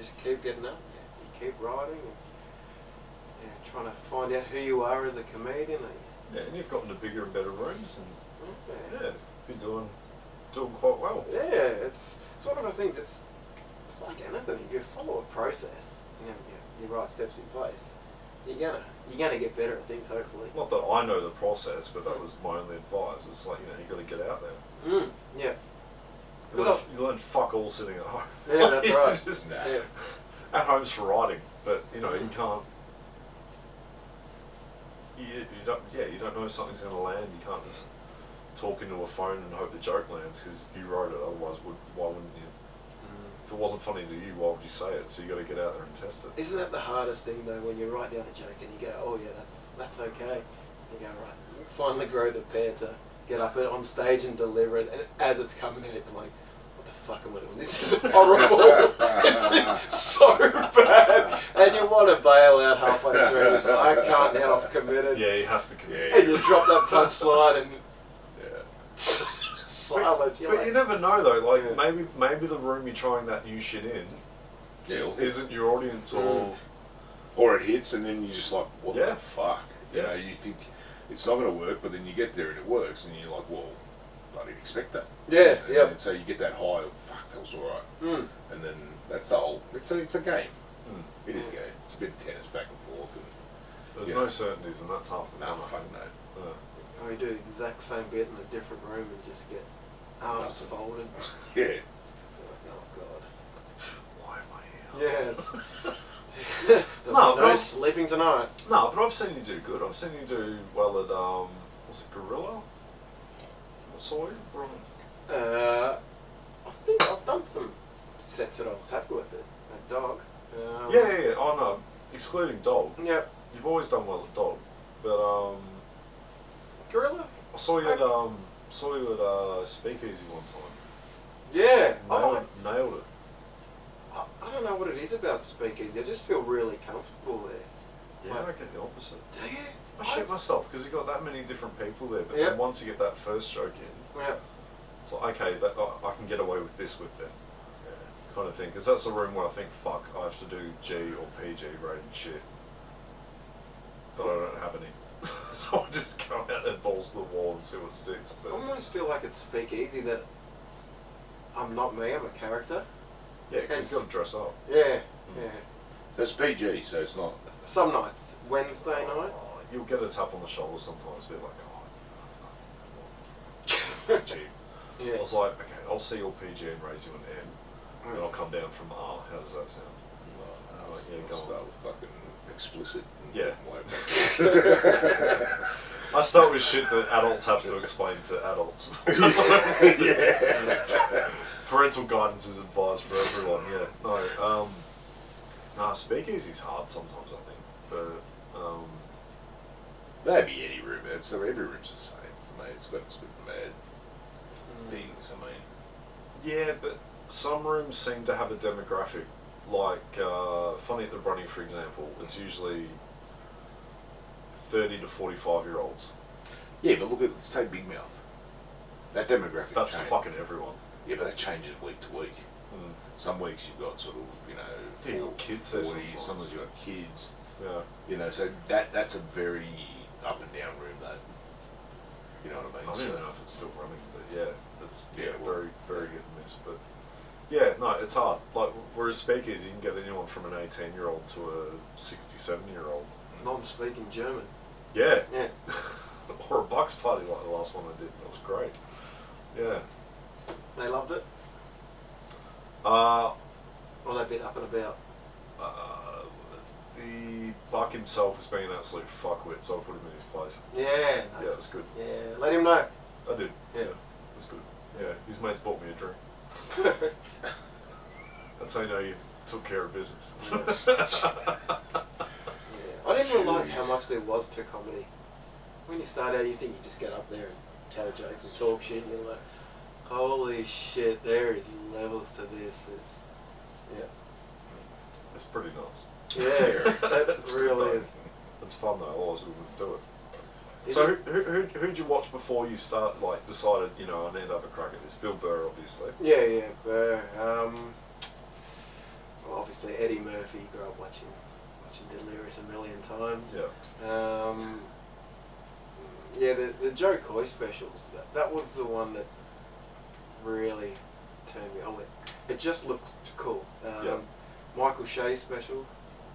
just keep getting up. You keep riding. And, trying to find out who you are as a comedian. Yeah, and you've gotten to bigger and better rooms, and Yeah. you're doing quite well. Yeah, it's one of the things. It's like anything. If you follow a process, you right steps in place, you're gonna get better at things. Hopefully. Not that I know the process, but that was my only advice. It's like, you got to get out there. Yeah. You learn fuck all sitting at home. Yeah, that's right. Just, Yeah. At home's for riding, but you can't. You don't know if something's going to land. You can't just talk into a phone and hope the joke lands because you wrote it. Otherwise, why wouldn't you? If it wasn't funny to you, why would you say it? So you got to get out there and test it. Isn't that the hardest thing though? When you write down a joke and you go, oh yeah, that's okay. And you go, right. You finally grow the pair to get up on stage and deliver it. And as it's coming out, I'm like, what the fuck am I doing? This is horrible. This is so bad. And you want to bail out halfway through. It's like, I can't now. I've committed. Yeah, you have to commit. And you drop that punchline and Yeah. silence. But you never know though. Like maybe the room you're trying that new shit in just isn't your audience, or it hits and then you're just like, what Yeah. the fuck? You know, you think it's not going to work, but then you get there and it works, and you're like, well, I didn't expect that. Yeah, yeah. And so you get that high of, fuck, that was all right. And then that's the whole. It's a game. It is a game. It's a bit of tennis back and forth. And there's no certainties, and that's half the fun. fuck no. Or you do the exact same bit in a different room and just get arms folded. Yeah. You're like, oh god. Why am I here? Yes. No sleeping tonight. No, but I've seen you do good. I've seen you do well at was it Gorilla? I saw you. I think I've done some sets that I was happy with it. At Dog. Yeah. Oh no, excluding Dog. Yep. You've always done well at Dog, but Gorilla. I saw you at Speakeasy one time. Yeah. Nailed it. I don't know what it is about Speakeasy. I just feel really comfortable there. Yeah, I get the opposite. Do you? I shit myself because you got that many different people there. But Yep. then once you get that first joke in, Yeah. it's like, okay, I can get away with this with them, kind of thing. Because that's the room where I think, fuck, I have to do G or PG rated shit, but I don't have any. So I just go out there, balls to the wall, and see what sticks. But I almost feel like it's Speakeasy that I'm not me. I'm a character. yeah, because you've got to dress up. Yeah. Yeah. So it's PG, so it's not. Some nights. Wednesday night. You'll get a tap on the shoulder sometimes, be like, oh, I think Yeah. I was like, okay, I'll see your PG and raise you an M, and I'll come down from R. How does that sound? I'll go on. start with fucking explicit. Yeah. I start with shit that adults have to explain to adults. Yeah. Parental guidance is advised for everyone. Yeah. No. Speakeasy's hard sometimes, I think, but That'd be any room. Every room's the same. I mean, it's got its good and bad things. I mean, yeah, but some rooms seem to have a demographic. Like Funny at the Brunny, for example, it's usually 30 to 45-year-olds. yeah, but look at say Big Mouth. That demographic. That's change. fucking everyone. Yeah, but that changes week to week. Some weeks you've got sort of Yeah, you've got kids there 40, sometimes. sometimes you've got kids. Yeah. So that's a very up and down room. That you know what I mean. I don't So- even know if it's still running, but yeah, it's well, very, very hit and miss. But yeah, no, it's hard. Like, whereas speakers, you can get anyone from an 18-year-old to a 67-year-old. Non-speaking German. Yeah. Yeah. Or a Bucks party like the last one I did. That was great. Yeah. They loved it. Uh, Or they bit up and about. the Buck himself was being an absolute fuckwit, so I put him in his place. Yeah. Yeah, it was good. Yeah. Let him know. I did. Yeah. It was good. Yeah, his mates bought me a drink. That's how you know you took care of business. Yeah. I didn't realise how much there was to comedy. When you start out, you think you just get up there and tell jokes and talk shit, and you're like, holy shit, there is levels to this. It's pretty nice. Yeah, that It's really good, is. It's fun though, otherwise we wouldn't do it. So who'd you watch before you decided, I need to have a crack at this? Bill Burr, obviously. Yeah, Burr. Well, obviously Eddie Murphy. Grew up watching Delirious a million times. Yeah. Yeah, the Joe Coy specials. That was the one that really turned me on. It just looked cool. Michael Shea special,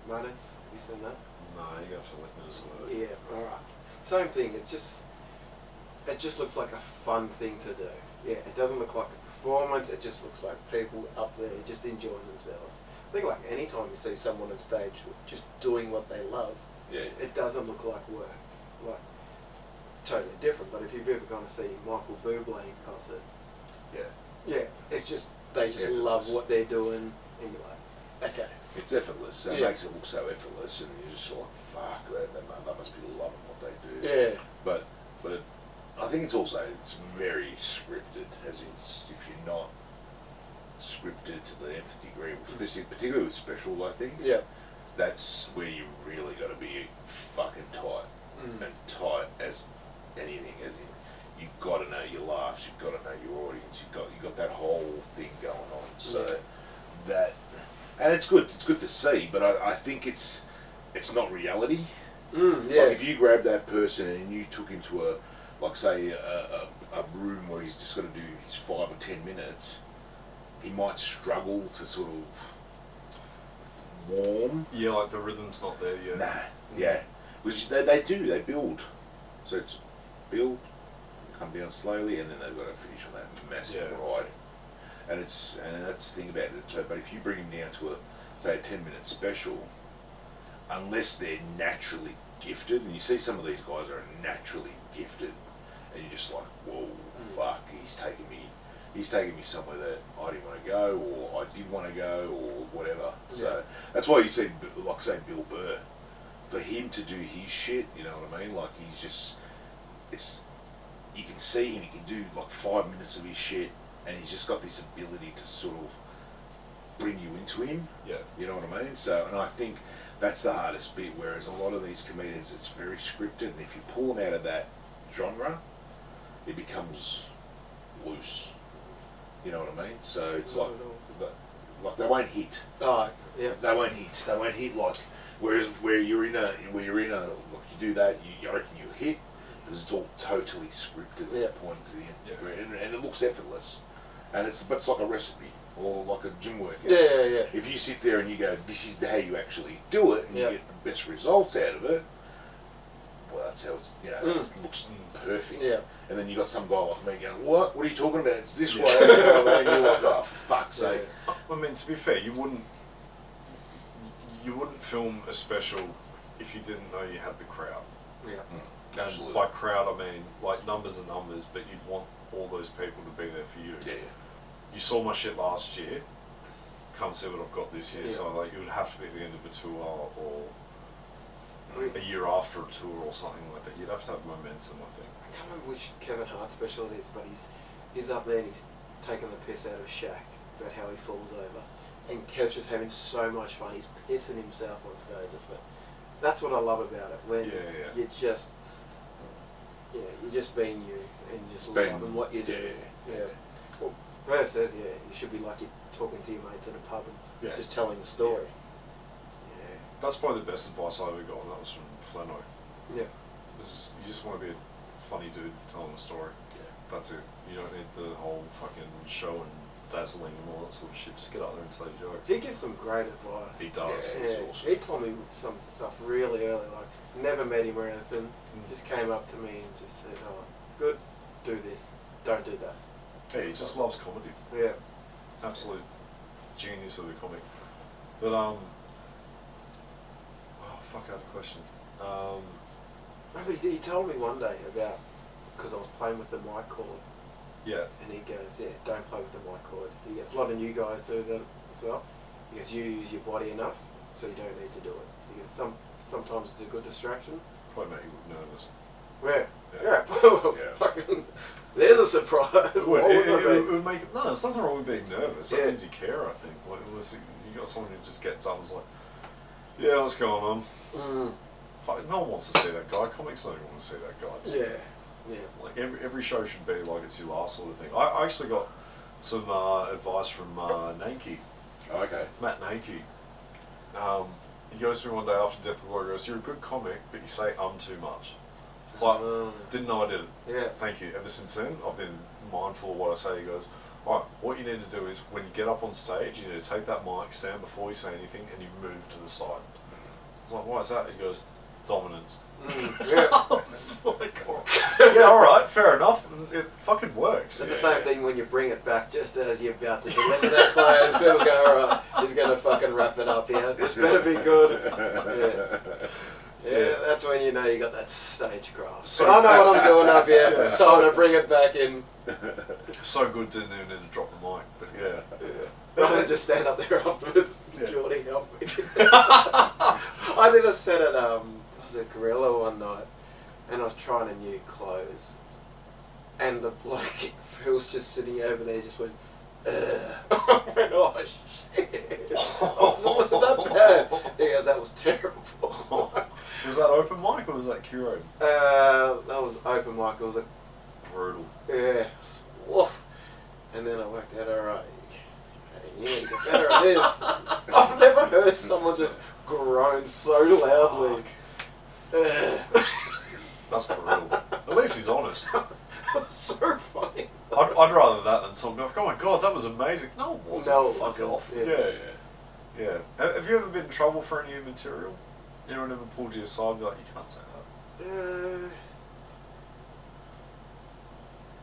Matters. Have you seen that? No, you have to let me listen to it. Yeah, alright. Same thing, it just looks like a fun thing to do. Yeah, it doesn't look like a performance, it just looks like people up there just enjoying themselves. I think like any time you see someone on stage just doing what they love, it doesn't look like work. Like, totally different, but if you've ever gone to see Michael Bublé in concert, yeah, it's just, they just love what they're doing, and you're like, okay. It's effortless. It makes it look so effortless, and you're just like, fuck, they must be loving what they do. Yeah. But I think it's very scripted, as in if you're not scripted to the nth degree, particularly with specials, I think. Yeah. That's where you really got to be fucking tight, and tight as anything, as in you've got to know your laughs, you've got to know your audience, you got that whole thing going on. So that. And it's good to see, but I think it's not reality. Like if you grab that person and you took him to a room where he's just got to do his 5 or 10 minutes, he might struggle to sort of warm. Yeah, like the rhythm's not there yet. Nah, yeah. Which they build. So it's build, come down slowly, and then they've got to finish on that massive ride. And that's the thing about it. So, but if you bring them down to a 10-minute special, unless they're naturally gifted, and you see some of these guys are naturally gifted, and you're just like, whoa, fuck, he's taking me somewhere that I didn't want to go, or I did want to go, or whatever. So that's why you see, like say Bill Burr, for him to do his shit, you know what I mean? Like you can see him, he can do like 5 minutes of his shit. And he's just got this ability to sort of bring you into him. Yeah. You know what I mean? So, and I think that's the hardest bit, whereas a lot of these comedians, it's very scripted, and if you pull them out of that genre, it becomes loose. You know what I mean? So it's like they won't hit. Oh, yeah. They won't hit like, whereas where you're in a, like you do that, I reckon you hit, because it's all totally scripted to the point to the nth degree, and it looks effortless. But it's like a recipe or like a gym workout. Yeah. If you sit there and you go, this is how you actually do it, and you get the best results out of it, well, that's how it's, it looks perfect. Yeah. And then you got some guy like me going, what are you talking about? It's this way. You know what I mean? You're like, oh, for fuck's sake. I mean, to be fair, you wouldn't film a special if you didn't know you had the crowd. Yeah. And by crowd, I mean, like, numbers are numbers, but you'd want all those people to be there for you. Yeah. You saw my shit last year, come see what I've got this year, so like, it would have to be at the end of a tour, or a year after a tour, or something like that. You'd have to have momentum, I think. I can't remember which Kevin Hart special it is, but he's up there and he's taking the piss out of Shaq about how he falls over. And Kev's just having so much fun, he's pissing himself on stage. That's what I love about it, when you're just... Yeah, you're just being you and just loving what you do. Yeah. Well, Burr says, you should be like you're talking to your mates at a pub and just telling the story. Yeah. That's probably the best advice I ever got, and that was from Flano. Yeah. You just want to be a funny dude telling a story. Yeah. That's it. You don't need the whole fucking show and dazzling and all that sort of shit. Just get out there and tell your joke. He gives some great advice. He does. Yeah. Awesome. He told me some stuff really early, like never met him or anything. Just came up to me and just said, "Oh, good, do this, don't do that." Yeah, he just loves comedy. Yeah. Absolute genius of the comic. But oh fuck, I had a question. He told me one day about, because I was playing with the mic cord. Yeah. And he goes, don't play with the mic cord. He goes, a lot of new guys do that as well. He goes, you use your body enough, so you don't need to do it. Sometimes it's a good distraction. Probably make you look nervous. Yeah. Yeah. Fucking, there's a surprise. It What would it would be? make no. There's nothing wrong with being nervous. That Yeah. means you care. I think. Like, unless you got someone who just gets up and is like, "Yeah, what's going on?" Fuck, no one wants to see that guy. Comics don't even want to see that guy. Just, Yeah. Like every show should be like it's your last sort of thing. I actually got some advice from Nanki, Okay. Matt Nanki. He goes to me one day after Death of Glory. He goes, "You're a good comic, but you say too much." It's like, didn't know I did it. Yeah. Thank you. Ever since then, I've been mindful of what I say. He goes, "Alright, what you need to do is when you get up on stage, you need to take that mic, stand before you say anything, and you move to the side." I was like, "Why is that?" He goes, "Dominance." Yeah. It's like, yeah, alright, fair enough. It fucking works. It's the same thing when you bring it back just as you're about to deliver that close. People go, alright, he's going to fucking wrap it up here. This better be good. Yeah, that's when you know you got that stage craft. So- I know what I'm doing up here. Yeah. It's time to bring it back in. So good, didn't even need to drop the mic, but yeah. Rather than just stand up there afterwards. Yeah. Jordy, help me. I did a set at was it Gorilla one night, and I was trying a new close, and the bloke who was just sitting over there just went, I went, oh shit. Was it that bad? He goes, that was terrible. Was that open mic or was that curated? That was open mic. It was a Brutal. yeah, woof. And then I worked out, alright, you need to get better at this. I've never heard someone just groan so loudly. That's brutal. At least he's honest. That's so funny. I'd rather that than someone be like, "Oh my god, that was amazing." No, it wasn't. No, it Fuck wasn't. off. Yeah. Yeah. Have you ever been in trouble for any material? Anyone ever pulled you aside and be like, "You can't say that"?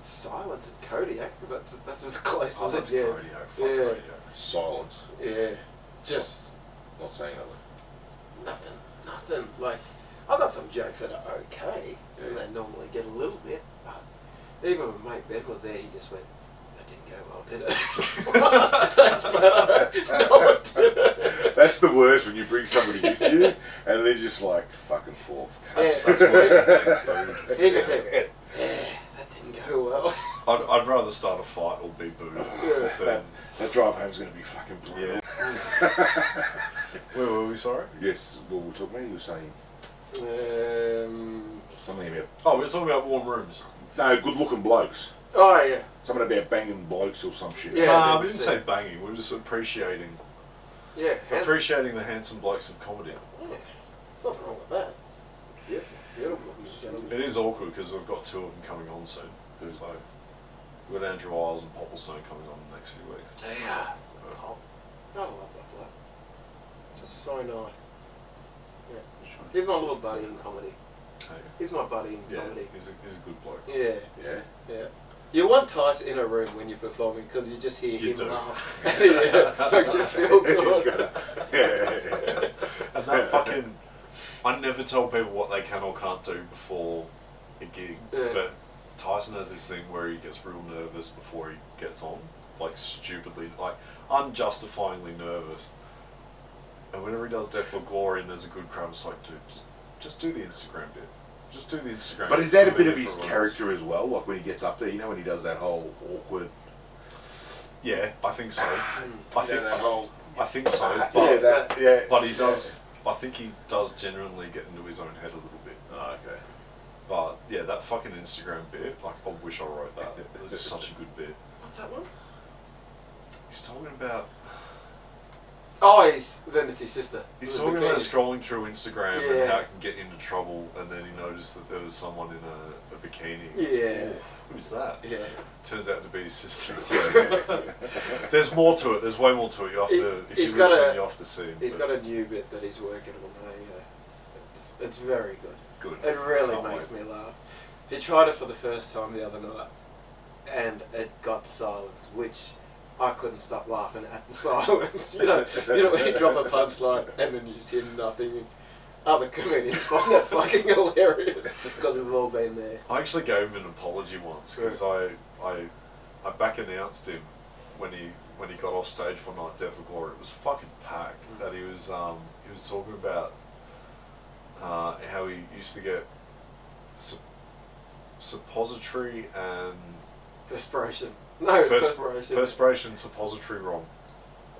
Silence at Kodiak. That's as close Oh, as that's it gets. radio. Fuck Yeah. radio. Silence. Yeah. Just Not saying nothing. nothing. Like, I got some jokes that are okay, and they normally get a little bit, but even when mate Ben was there, he just went, that didn't go well, did it? Thanks, better. No, it didn't. That's the worst when you bring somebody with you and they're just like fucking poor. That's Yeah. worse than being booed. He just went, that didn't go well. I'd rather start a fight or be booed than That drive home's going to be fucking brutal. yeah. Where were we? Sorry. Yes, well, we're talking about, you were saying something about, Oh, we were talking about warm rooms. no, good looking blokes. Oh, yeah. Something about banging blokes or some shit. Yeah. Nah, we that's didn't say it. banging. We were just appreciating Yeah, appreciating the handsome blokes of comedy. Yeah. There's nothing wrong with that. It's beautiful. Beautiful. Gentlemen. It is awkward because we've got two of them coming on soon. So we've got Andrew Wiles and Popplestone coming on in the next few weeks. Yeah. Oh, I love that bloke. Just so nice. Yeah. He's my little buddy in comedy. Hey, He's my buddy in yeah, comedy. he's a good bloke. Yeah. Yeah. Yeah. You want Tice in a room when you're performing because you just hear You him do. laugh. Yeah, makes you feel good. And that fucking, I never tell people what they can or can't do before a gig, Yeah. but Tyson has this thing where he gets real nervous before he gets on, like stupidly, like unjustifiably nervous. And whenever he does Death for Glory and there's a good crowd, it's like, dude, just do the Instagram bit. Just do the Instagram. But bit. is that a Do bit it of his for everyone else. character as well? Like when he gets up there, you know, when he does that whole awkward. Yeah, I think so. I You think know, that whole. I think so. Yeah, But, that. Yeah. but he does. I think he does genuinely get into his own head a little bit. Oh, okay. But yeah, that fucking Instagram bit, like I wish I wrote that. It's such a good bit. What's that one? He's talking about Oh, then it's his sister. he's The talking about bikini. scrolling through Instagram Yeah. and how it can get into trouble, and then he noticed that there was someone in a bikini. Yeah. Oh, who's that? Yeah. Turns out to be his sister. There's more to it. There's way more to it. You have to, if He's you're got listening, a- you have to see him. He's but got a new bit that he's working on. It's very good. good. It really Can't makes wait. me laugh. He tried it for the first time the other night, and it got silence, which I couldn't stop laughing at the silence. You know when you drop a punchline and then you just hear nothing. And other comedians find that fucking hilarious because we've all been there. I actually gave him an apology once because I back announced him when he got off stage one night, Death of Glory. It was fucking packed. That he was talking about how he used to get suppository and Perspiration. No, perspiration. Perspiration and suppository wrong.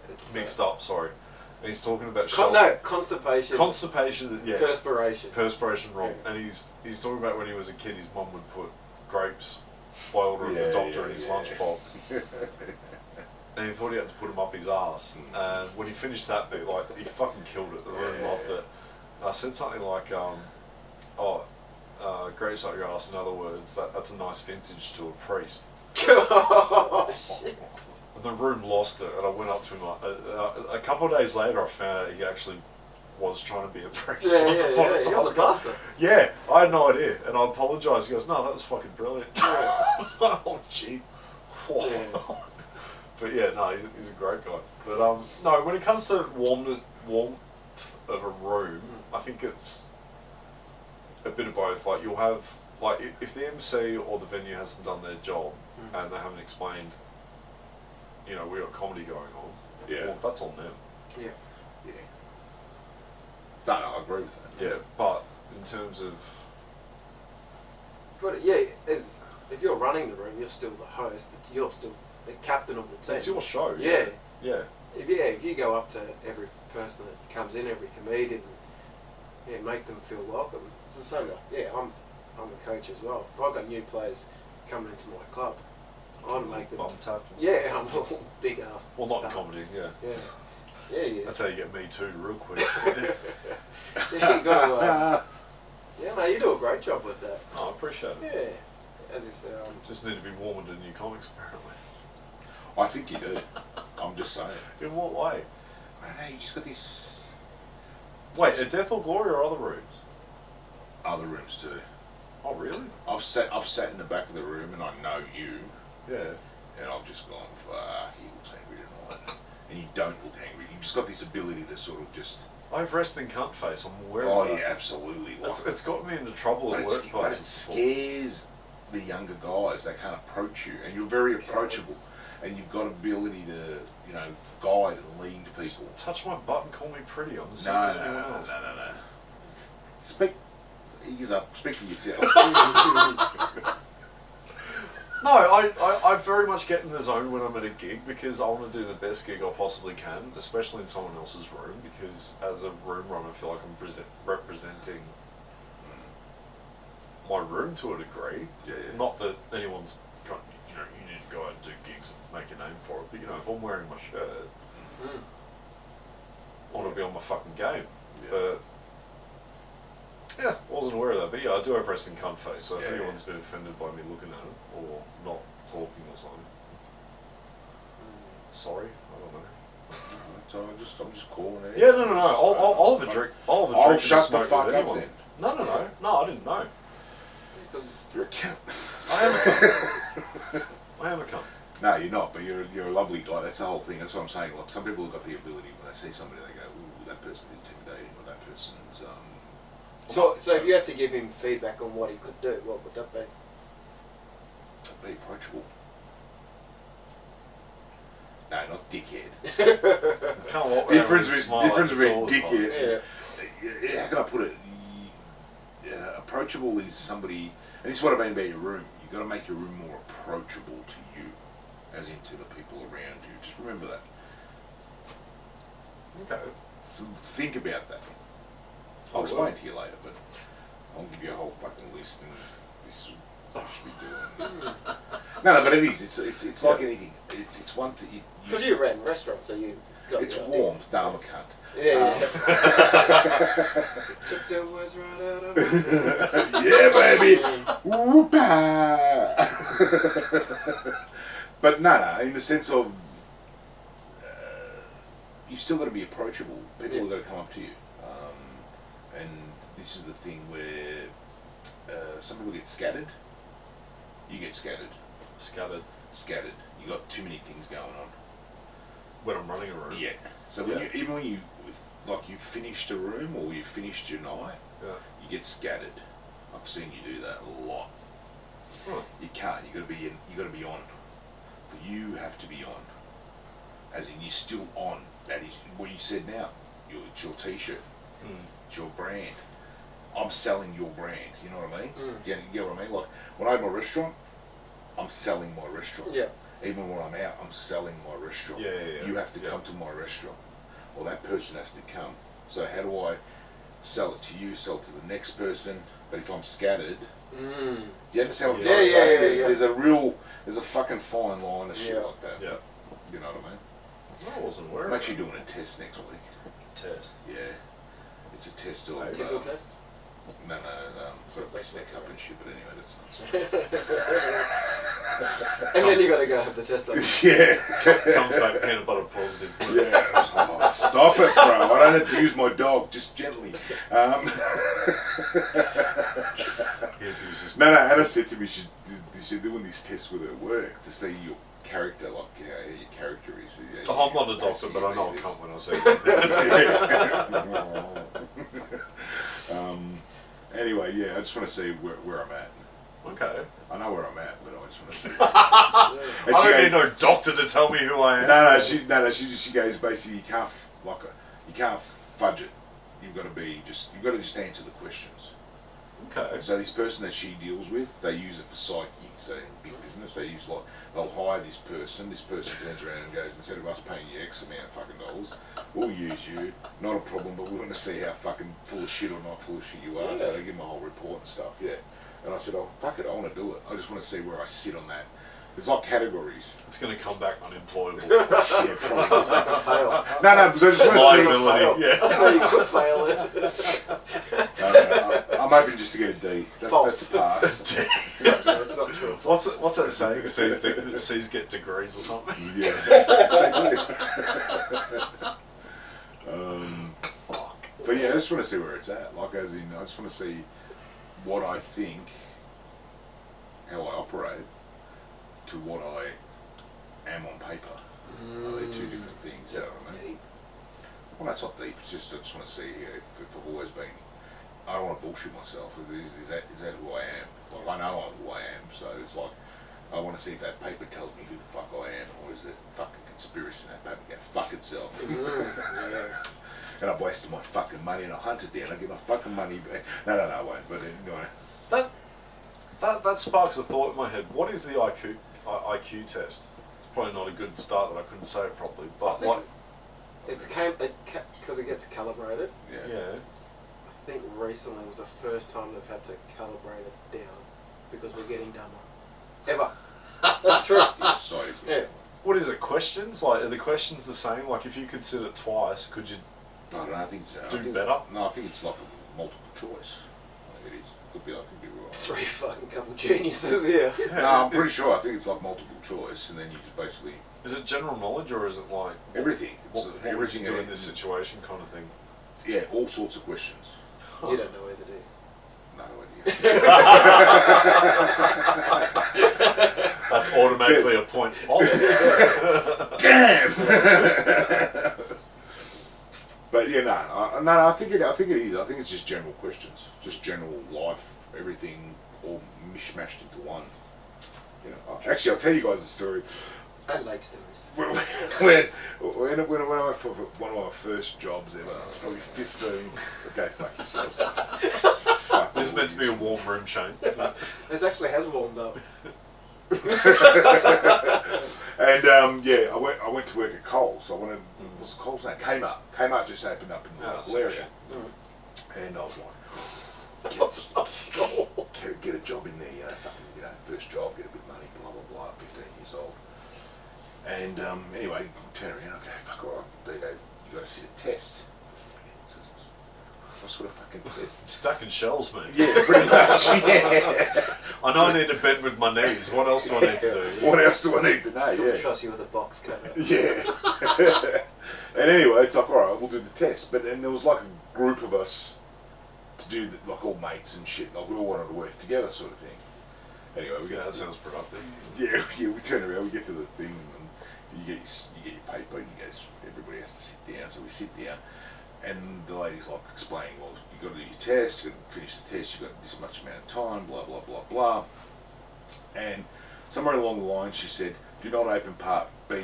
It's, Mixed up, sorry. And he's talking about constipation. Constipation, yeah. Perspiration. Perspiration wrong. Yeah. And he's talking about when he was a kid, his mum would put grapes by order of the doctor in his lunchbox. And he thought he had to put them up his ass. And when he finished that bit, like, he fucking killed it. The room loved it. And I said something like, grapes up your ass, in other words, that's a nice vintage to a priest. Oh, shit. The room lost it, and I went up to him a couple of days later. I found out he actually was trying to be a priest. Yeah, he was a pastor. Yeah, I had no idea, and I apologised. He goes, "No, that was fucking brilliant." I was like, "Oh, gee." Wow. Yeah. But yeah, no, he's a great guy. But no, when it comes to warmth of a room, I think it's a bit of both. Like, you'll have, like, if the MC or the venue hasn't done their job and they haven't explained, you know, we got comedy going on. Yeah. Well, that's on them. Yeah. Yeah. No, I agree with that. Yeah, but in terms of, But yeah, if you're running the room, you're still the host. You're still the captain of the team. it's your show. Yeah. Yeah. If you go up to every person that comes in, every comedian, make them feel welcome. It's the same. I'm a coach as well. If I've got new players coming into my club, I'd make them. Bum tap. Yeah, I'm a big ass. Well, not in comedy. Yeah. Yeah. That's how you get me too, real quick. Yeah, you got to. Yeah, no, you do a great job with that. Oh, I appreciate it. Yeah, as you say, Just need to be warmer to new comics, apparently. I think you do. I'm just saying. In what way? I don't know, you just got this... Wait, a Death or Glory or other rooms? Other rooms too. Oh, really? I've sat in the back of the room and I know you, Yeah. and I've just gone, fuck, he looks angry tonight. And you don't look angry. You've just got this ability to sort of just... I have resting cunt face. I'm aware Oh of that. yeah, absolutely. Like, It's got me into trouble at work. but it scares the younger guys. They can't approach you, and you're very approachable, and you've got ability to, you know, guide and lead people. Just touch my butt and call me pretty. I'm the same No. as anyone else. Speak. Ease up. Speak for yourself. No, I very much get in the zone when I'm at a gig because I want to do the best gig I possibly can, especially in someone else's room, because as a room runner I feel like I'm representing my room to a degree. Yeah. Not that anyone's got, you know, you need to go out and do gigs and make a name for it, but you know, if I'm wearing my shirt, I want to be on my fucking game. Yeah. But yeah, I wasn't aware of that, but yeah, I do have resting cunt face, so if Yeah, anyone's been offended by me looking at it or not talking or something, sorry, I don't know. So I'm just calling it. Yeah, no. I'll have a drink. I'll have a drink. I'll and shut the smoke fuck with up anyone. then. No, I didn't know. Because You're a cunt. I am a cunt. I am a cunt. No, you're not, but you're a lovely guy. That's the whole thing. That's what I'm saying. Like, some people have got the ability when they see somebody, they go, ooh, that person's intimidating, or that person's... So if you had to give him feedback on what he could do, what would that be? be approachable. No, not dickhead. Can't walk around Difference with a with smile like difference this between all the time. dickhead. How can I put it? Approachable is somebody, and this is what I mean by your room. You've got to make your room more approachable to you, as in to the people around you. Just remember that. Okay. Think about that. I'll explain to you later, but I'll give you a whole fucking list, and this is what you should be doing. No, but it is. It's like anything. It's one thing. Because you ran restaurants, so you got It's the idea. warm, Dharma cunt. Yeah. Took the words right out of my Yeah, baby. Whoop-a. But no, in the sense of you've still got to be approachable. People have got to come up to you, and this is the thing where some people get scattered. You get scattered. Scattered. Scattered. You got too many things going on. When I'm running a room. Yeah. So when even when you you've finished a room or you've finished your night, you get scattered. I've seen you do that a lot. Huh. You can't. You got to be on. But you have to be on. As in, you're still on. That is what you said now. It's your T-shirt. It's your brand. I'm selling your brand. You know what I mean? Mm. You get what I mean? Like when I have my restaurant, I'm selling my restaurant. Yeah. Even when I'm out, I'm selling my restaurant. Yeah. You have to come to my restaurant, or that person has to come. So how do I sell it to you? Sell it to the next person? But if I'm scattered, Mm. do you understand what I'm Yeah, trying to say? yeah. There's a fucking fine line of shit Yeah. like that. Yeah. You know what I mean? I wasn't aware I'm of actually that. doing a test next week. Test. Yeah. It's a test of... Physical test? No, got a base neck up and shit, but anyway, that's And then you gotta go have the test done. Yeah. Comes back peanut butter positive. Yeah. Oh, stop it, bro. I don't have to use my dog, just gently. No, Anna said to me she's doing these tests with her work to see your character, like how your character is. Oh, I'm not a doctor, but I know I can't when I say that. Anyway, yeah, I just want to see where I'm at. Okay. I know where I'm at, but I just want to see. I don't need no doctor to tell me who I am. No, she goes basically you can't fudge it. You've got to just answer the questions. Okay. So this person that she deals with, they use it for psyche. So in big business, they'll hire this person turns around and goes, instead of us paying you X amount of fucking dollars, we'll use you, not a problem, but we want to see how fucking full of shit or not full of shit you are. So they give them a whole report and stuff, yeah. And I said, oh, fuck it, I want to do it. I just want to see where I sit on that. There's like categories. It's going to come back unemployable. Yeah, probably. Fail. No, because I just want to Liability, yeah. No, you could fail it. I'm hoping just to get a D. That's the pass. So it's not true. What's that saying? C's get degrees or something? Yeah. Fuck. But yeah, I just want to see where it's at. Like, as in, I just want to see what I think, how I operate, to what I am on paper. Are they two different things? You know what I mean? Deep. Well, that's not deep. It's just I just want to see if I've always been. I don't want to bullshit myself. Is that who I am? Like, I know I'm who I am, so it's like I want to see if that paper tells me who the fuck I am, or is it fucking conspiracy and that paper can fuck itself. Yeah. And I've wasted my fucking money and I hunt it down. I get my fucking money back. No, I won't. But anyway. That sparks a thought in my head. What is the IQ test? It's probably not a good start that I couldn't say it properly. But what? Because it gets calibrated. Yeah. Yeah. I think recently was the first time they've had to calibrate it down because we're getting dumber. Ever. That's true. Yeah, sorry. Yeah. What is it? Questions? Like, are the questions the same? Like, if you could sit it twice, could you? I don't know. I think it's Do better? No, I think it's like a multiple choice. I think it is. Could be. I think you're right. 3 fucking couple geniuses here. No, I'm pretty sure. I think it's like multiple choice, and then you just basically Is it general knowledge or is it like everything. It's what would you everything do in this situation kind of thing? Yeah, all sorts of questions. You don't know either, do you? No idea. That's automatically a point. Damn. But yeah, no. I think it is. I think it's just general questions, just general life, everything, all mishmashed into one. You know. Actually, I'll tell you guys a story. I like stories. When I went for one of my first jobs ever, I was probably 15. Okay, fuck yourselves. Fuck This is meant to be a warm room, Shane. This actually has warmed up. And yeah, I went to work at Coles. So I went. What's Coles name? Kmart. Kmart just opened up in the local area, and I was like, get a job in there. First job, get a bit of money, blah blah blah. 15 years old. And anyway, turn around, okay, fuck alright. They go, you got to sit a test. What sort of fucking test? Stacking shells, mate. Yeah, pretty much. Yeah. I know I need to bend with my knees. What else do I need to do? What else do I need to know? Don't Yeah. trust you with a box cutter. Yeah. And anyway, it's like, alright, we'll do the test. But then there was like a group of us to do like all mates and shit. Like we all wanted to work together, sort of thing. Anyway, we get That sounds productive. Yeah, we turn around, we get to the thing, and you get your paper, and everybody has to sit down, so we sit down, and the lady's like explaining, well, you got to do your test, you got to finish the test, you got this much amount of time, blah blah blah blah, and somewhere along the line she said, do not open part B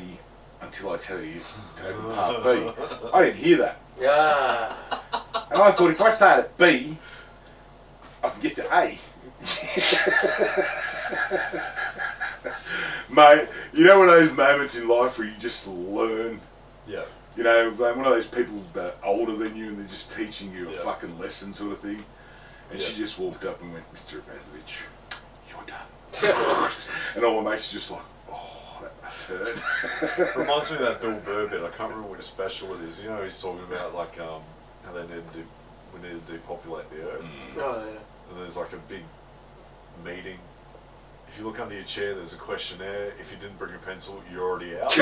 until I tell you to open part B. I didn't hear that, Yeah. and I thought if I start at B, I can get to A. Mate, you know one of those moments in life where you just learn. Yeah. You know, like one of those people that are older than you and they're just teaching you a Yeah. fucking lesson sort of thing. And Yeah. she just walked up and went, Mr. Abazovich, you're done. And all my mates are just like, oh, that must hurt. Reminds me of that Bill Burr bit. I can't remember which special it is. You know, he's talking about like how we need to depopulate the earth. Oh, yeah. And there's like a big meeting. If you look under your chair, there's a questionnaire. If you didn't bring a pencil, you're already out.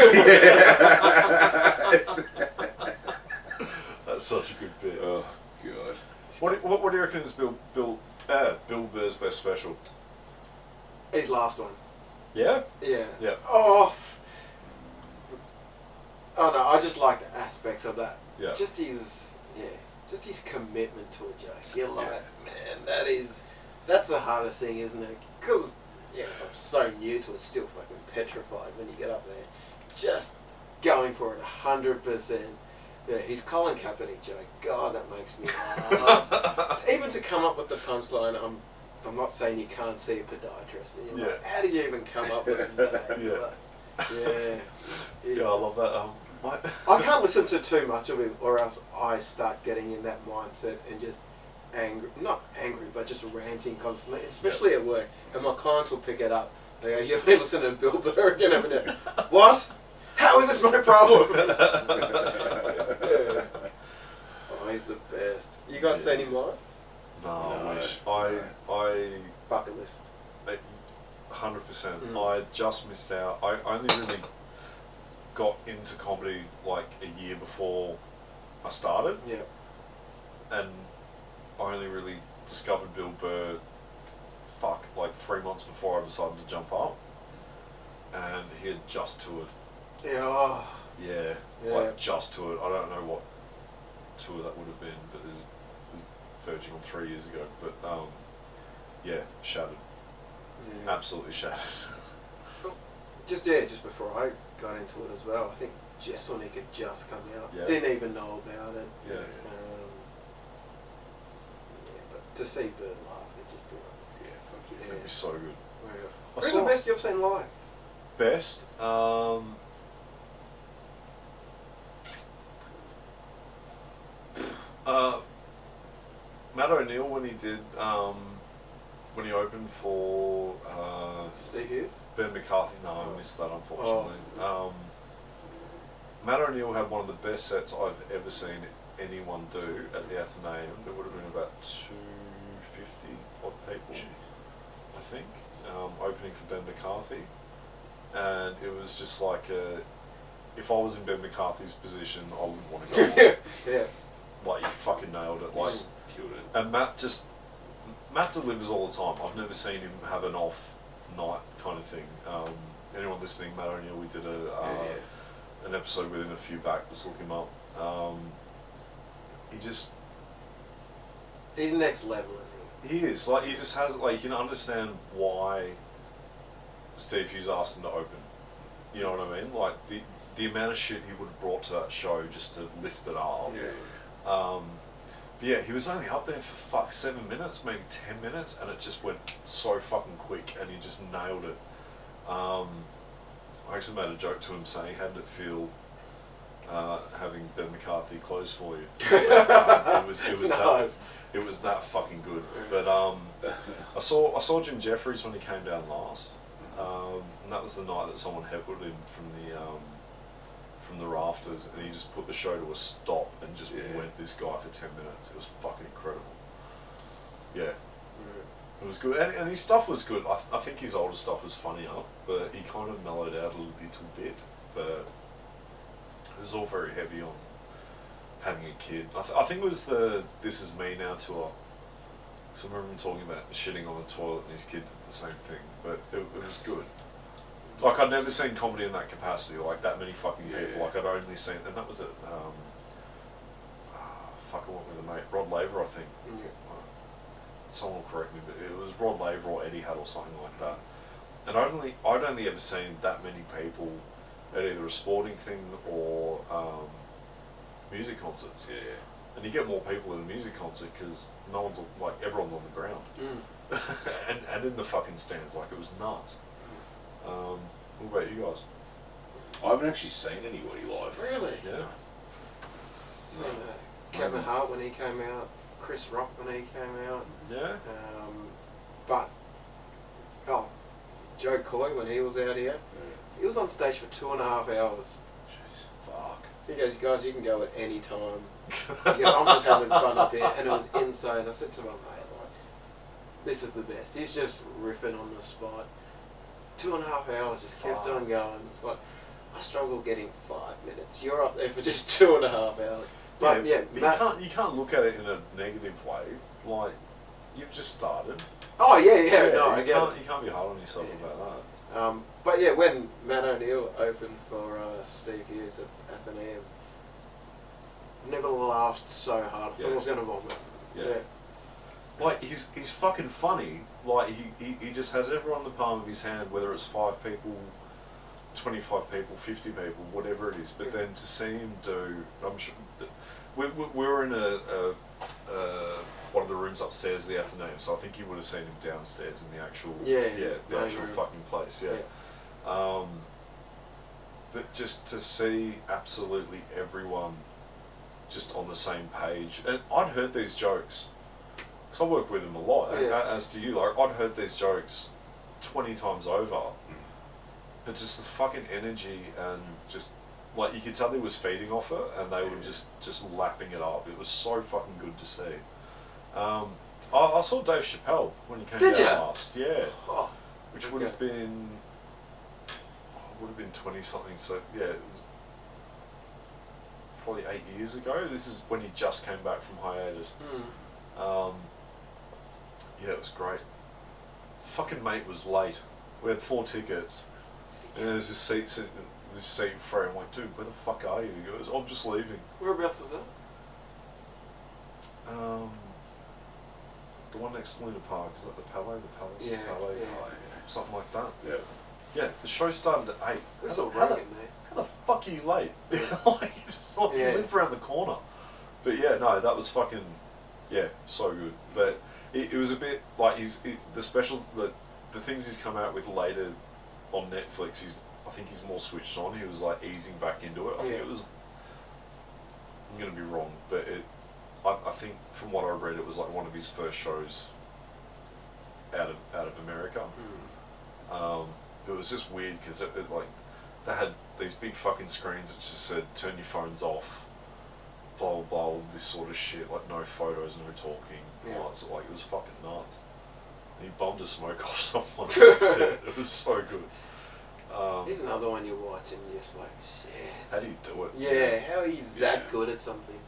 That's such a good bit. Oh, God. What do you reckon is Bill Burr's best special? His last one. Yeah? Yeah. Yeah. Oh no, I just like the aspects of that. Yeah. Just his commitment to it, Josh. You're like, Yeah. man, that's the hardest thing, isn't it? Because, I'm so new to it, still fucking petrified when you get up there. Just going for it 100%. Yeah, his Colin Kaepernick joke, God, that makes me laugh. Even to come up with the punchline, I'm not saying you can't see a podiatrist. You're like, how did you even come up with that? Yeah. Yeah, I love that. I can't listen to too much of him, or else I start getting in that mindset and just not angry, but just ranting constantly, especially at work. And my clients will pick it up. They go, "You've been listening to Bill Burr again over there." What? How is this my problem? Yeah. Oh, he's the best. You guys seen him live? No, No. I Bucket list. 100%. I just missed out. I only really got into comedy like a year before I started. Yeah. And I only really discovered Bill Burr like 3 months before I decided to jump up. And he had just toured. Yeah. Oh. Yeah. Like just toured. I don't know what tour that would have been, but it was verging on 3 years ago. But shattered. Yeah. Absolutely shattered. Just before I got into it as well, I think Jesselnick had just come out. Yeah. Didn't even know about it. Yeah. But to see Bird laugh, it just be like, Yeah, fuck It'd be so good. Who's the best you've seen live? Best? Matt O'Neill when he did when he opened for Steve Hughes? Ben McCarthy. No, I missed that unfortunately. Matt O'Neill had one of the best sets I've ever seen anyone do at the Athenaeum. There would have been about 250 odd people, I think, opening for Ben McCarthy, and it was just like if I was in Ben McCarthy's position, I wouldn't want to go. Yeah. Like, you fucking nailed it. Like, killed it. and Matt delivers all the time. I've never seen him have an off night kind of thing. Anyone listening, Matt O'Neill, we did an episode with him a few back. Just look him up. He's next level, isn't He is. Like, he just has, like, you can understand why Steve Hughes asked him to open. You know what I mean? Like, the amount of shit he would have brought to that show just to lift it up. Yeah. But yeah, he was only up there for 7 minutes, maybe 10 minutes, and it just went so fucking quick, and he just nailed it. I actually made a joke to him saying, how did it feel having Ben McCarthy close for you? It was Nice. it was that fucking good. But I saw Jim Jeffries when he came down last, and that was the night that someone heckled him from the rafters, and he just put the show to a stop and just went this guy for 10 minutes. It was fucking incredible. Yeah. It was good, and his stuff was good. I think his older stuff was funnier, but he kind of mellowed out a little bit. But it was all very heavy on having a kid. I think it was the This Is Me Now tour. So I remember him talking about shitting on the toilet, and his kid did the same thing. But it was good. Like, I'd never seen comedy in that capacity, like that many fucking people. Like, I'd only seen, and that was at I went with a mate, Rod Laver, I think. Someone will correct me, but it was Rod Laver or Eddie Had or something like that. And I'd only ever seen that many people at either a sporting thing or music concerts. Yeah. And you get more people at a music concert because no one's like everyone's on the ground, and in the fucking stands, like it was nuts. What about you guys? I haven't actually seen anybody live. Really? Yeah. Seen Kevin Hart when he came out, Chris Rock when he came out. Yeah. But Joe Coy when he was out here, he was on stage for 2.5 hours. Jeez, fuck. He goes, guys, you can go at any time. He goes, I'm just having fun up here, and it was insane. I said to my mate, like, this is the best. He's just riffing on the spot. 2.5 hours, just kept on going. It's like, I struggle getting 5 minutes. You're up there for just 2.5 hours. But but you can't look at it in a negative way. Like, you've just started. Oh yeah. No, I get it. You can't be hard on yourself about that. But yeah, when Matt O'Neill opened for Steve Hughes at Athenaeum, never laughed so hard. I thought I was gonna vomit. Yeah. Like he's fucking funny. Like he just has everyone in the palm of his hand, whether it's 5 people, 25 people, 50 people, whatever it is. But then to see him do, I'm sure we were in a one of the rooms upstairs, the Athenaeum. So I think you would have seen him downstairs in the actual the actual room. fucking place. Yeah. But just to see absolutely everyone just on the same page, and I'd heard these jokes. Because I work with him a lot, as do you. Like, I'd heard these jokes 20 times over, but just the fucking energy and just, like, you could tell he was feeding off it, and they were just lapping it up. It was so fucking good to see. I saw Dave Chappelle when he came down last, which would have been 20-something, so yeah, it was probably 8 years ago. This is when he just came back from hiatus. Yeah, it was great. Fucking mate was late. We had 4 tickets, and there's this seat free. I'm like, dude, where the fuck are you? He goes, I'm just leaving. Whereabouts was that? The one next to Luna Park, is that the Palais? The Palace? Yeah, the Palais? yeah. Something like that. Yeah. Yeah, the show started at 8. Where's How all the- Rogan, mate? How the fuck are you late? You live around the corner. But yeah, no, that was fucking, so good. But it was a bit like the specials, the things he's come out with later on Netflix, I think he's more switched on. He was like easing back into it. I think it was, I'm going to be wrong, but I think from what I read, it was like one of his first shows out of America. It was just weird because it like they had these big fucking screens that just said turn your phones off, blah blah blah, this sort of shit, like no photos, no talking, so like it was fucking nuts. And he bummed a smoke off someone on that set. It was so good. There's another one you watch and you're just like, shit. How do you do it? Yeah, how are you that good at something?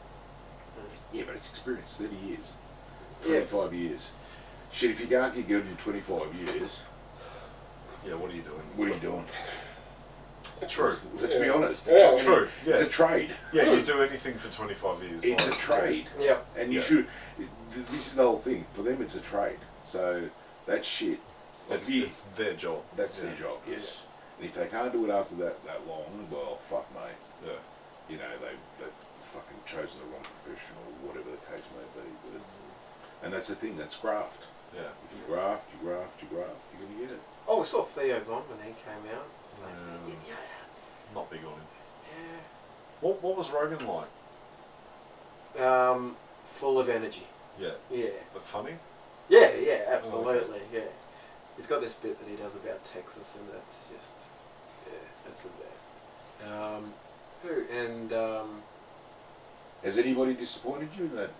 Yeah, but it's experience, 30 years. 25 years. Shit, if you can't get good in 25 years... Yeah, what are you doing? What are you doing? True. Let's be honest. True. Yeah. It's a trade. Yeah, you do anything for 25 years. It's a trade. Yeah. And you should... This is the whole thing. For them, it's a trade. So, that's shit. Like it's their job. That's their job, yes. And if they can't do it after that long, well, fuck, mate. Yeah. You know, they've fucking chosen the wrong profession or whatever the case may be. But and that's the thing, that's graft. Yeah. If you graft, you're going to get it. Oh, we saw Theo Von when he came out. It's like, Not big on him. Yeah. What was Rogan like? Full of energy. Yeah. Yeah. But funny? Yeah, absolutely. Oh, okay. Yeah. He's got this bit that he does about Texas, and that's just, that's the best. Has anybody disappointed you that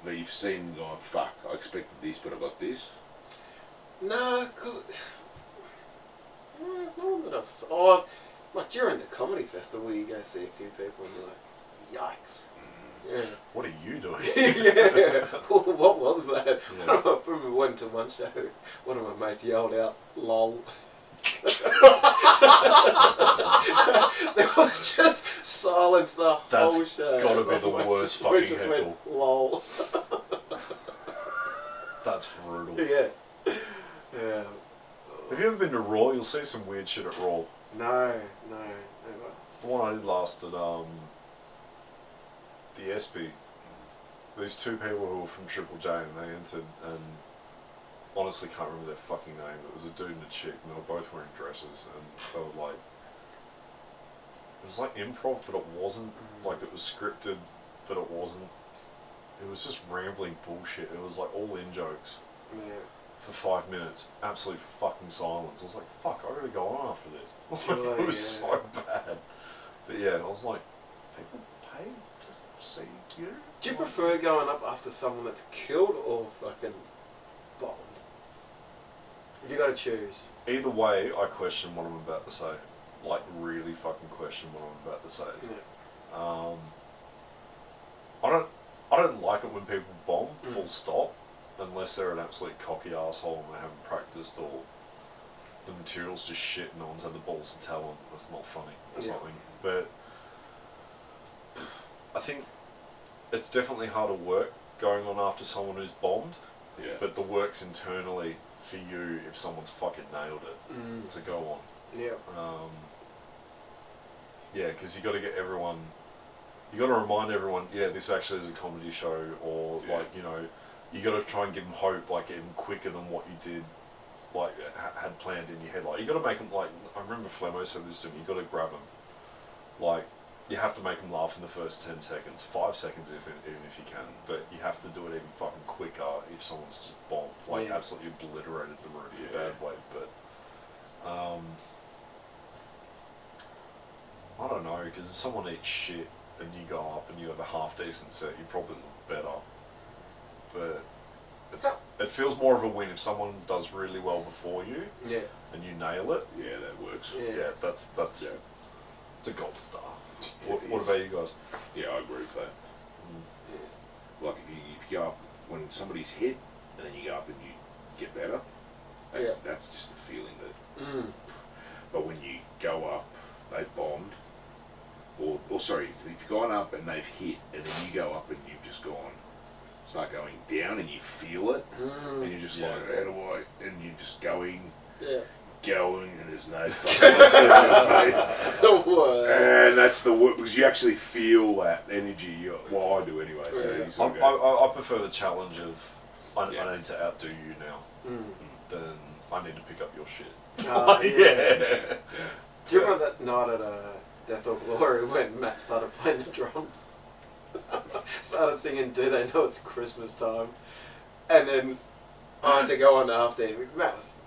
that you've seen going, fuck, I expected this, but I got this? No, because there's no one that I've... Oh, like during the comedy festival, you go see a few people and you're like, yikes. Yeah. What are you doing? Yeah. What was that? Yeah. I remember we went to one show, one of my mates yelled out, lol. There was just silence the whole show. That's gotta be the worst fucking heckle. Went, lol. That's brutal. Yeah. Have you ever been to Raw? You'll see some weird shit at Raw. No, never. The one I did last at the ESPY, these two people who were from Triple J and they entered, and honestly can't remember their fucking name. It was a dude and a chick, and they were both wearing dresses, and they were like, it was like improv, but it wasn't. Like it was scripted, but it wasn't. It was just rambling bullshit. It was like all in jokes. Yeah. For 5 minutes, absolute fucking silence. I was like, fuck, I gotta go on after this. Oh, It was so bad. But yeah, I was like, people pay to see you? Do you prefer going up after someone that's killed or fucking bombed? If you got to choose. Either way, I question what I'm about to say. Like, really fucking question what I'm about to say. Yeah. I don't like it when people bomb, full stop, unless they're an absolute cocky asshole and they haven't practiced, or the material's just shit and no one's had the balls to tell them. That's not funny or something. But I think it's definitely harder work going on after someone who's bombed. Yeah. But the work's internally for you if someone's fucking nailed it to go on. Yeah. Yeah, because you got to get everyone. You got to remind everyone, yeah, this actually is a comedy show, or like, you know, you got to try and give them hope, like even quicker than what you did, like had planned in your head. Like you got to make them like. I remember Flemo said this to me. You got to grab them, like you have to make them laugh in the first 10 seconds, 5 seconds even if you can. But you have to do it even fucking quicker if someone's just bombed, like absolutely obliterated the room in a bad way. But I don't know, because if someone eats shit and you go up and you have a half decent set, you probably look better. But it feels more of a win if someone does really well before you, and you nail it. Yeah, that works. Yeah, that's it's a gold star. What about you guys? Yeah, I agree with that. Like if you go up when somebody's hit and then you go up and you get better, that's just the feeling that. But when you go up, they bombed, or sorry, if you've gone up and they've hit and then you go up and you've just gone, start going down and you feel it, and you're just like, how do I? And you're just going, and there's no fucking The worst. And that's the worst, because you actually feel that energy. Well, I do anyway. So you sort of I prefer the challenge of I need to outdo you now, than I need to pick up your shit. Do you remember that night at Death or Glory when Matt started playing the drums? Started singing "Do They Know It's Christmas Time," and then I had to go on after him. Matt's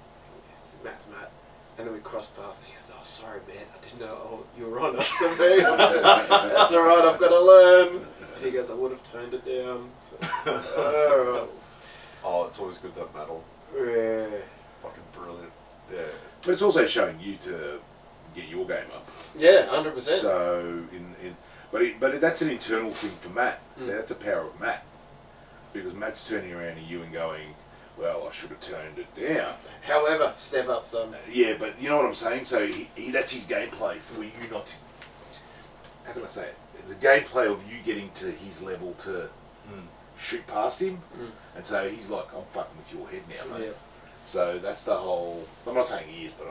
Matt, and then we crossed paths. And he goes, "Oh, sorry, man, I didn't know you were on after me." That's all right, I've got to learn. And he goes, "I would have toned it down." So, oh, it's always good that metal. Yeah. Fucking brilliant. Yeah. But it's also showing you to get your game up. Yeah, 100%. So but that's an internal thing for Matt. So that's a power of Matt, because Matt's turning around to you and going, "Well, I should have toned it down." However, step up, son. Yeah, but you know what I'm saying. So he that's his gameplay for you not to. How can I say it? It's a gameplay of you getting to his level to shoot past him, and so he's like, "I'm fucking with your head now, mate." Yeah. So that's the whole. I'm not saying he is, but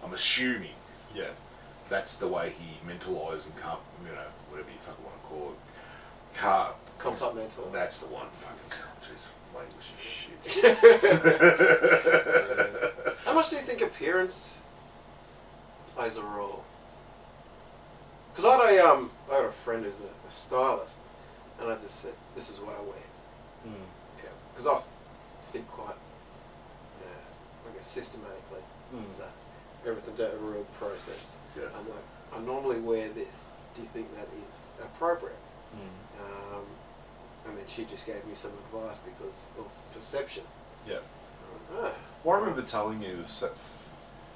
I'm assuming. Yeah. That's the way he mentalised and can't, whatever you fucking want to call it. Compartmentalised. That's the one. Fucking, jeez, my English is shit. How much do you think appearance plays a role? Because I had a friend who's a stylist, and I just said, "This is what I wear." Because I think quite, I guess, systematically. So everything's a real process. Yeah. I'm like, I normally wear this. Do you think that is appropriate? And then she just gave me some advice because of perception. Yeah. Well, I remember telling you the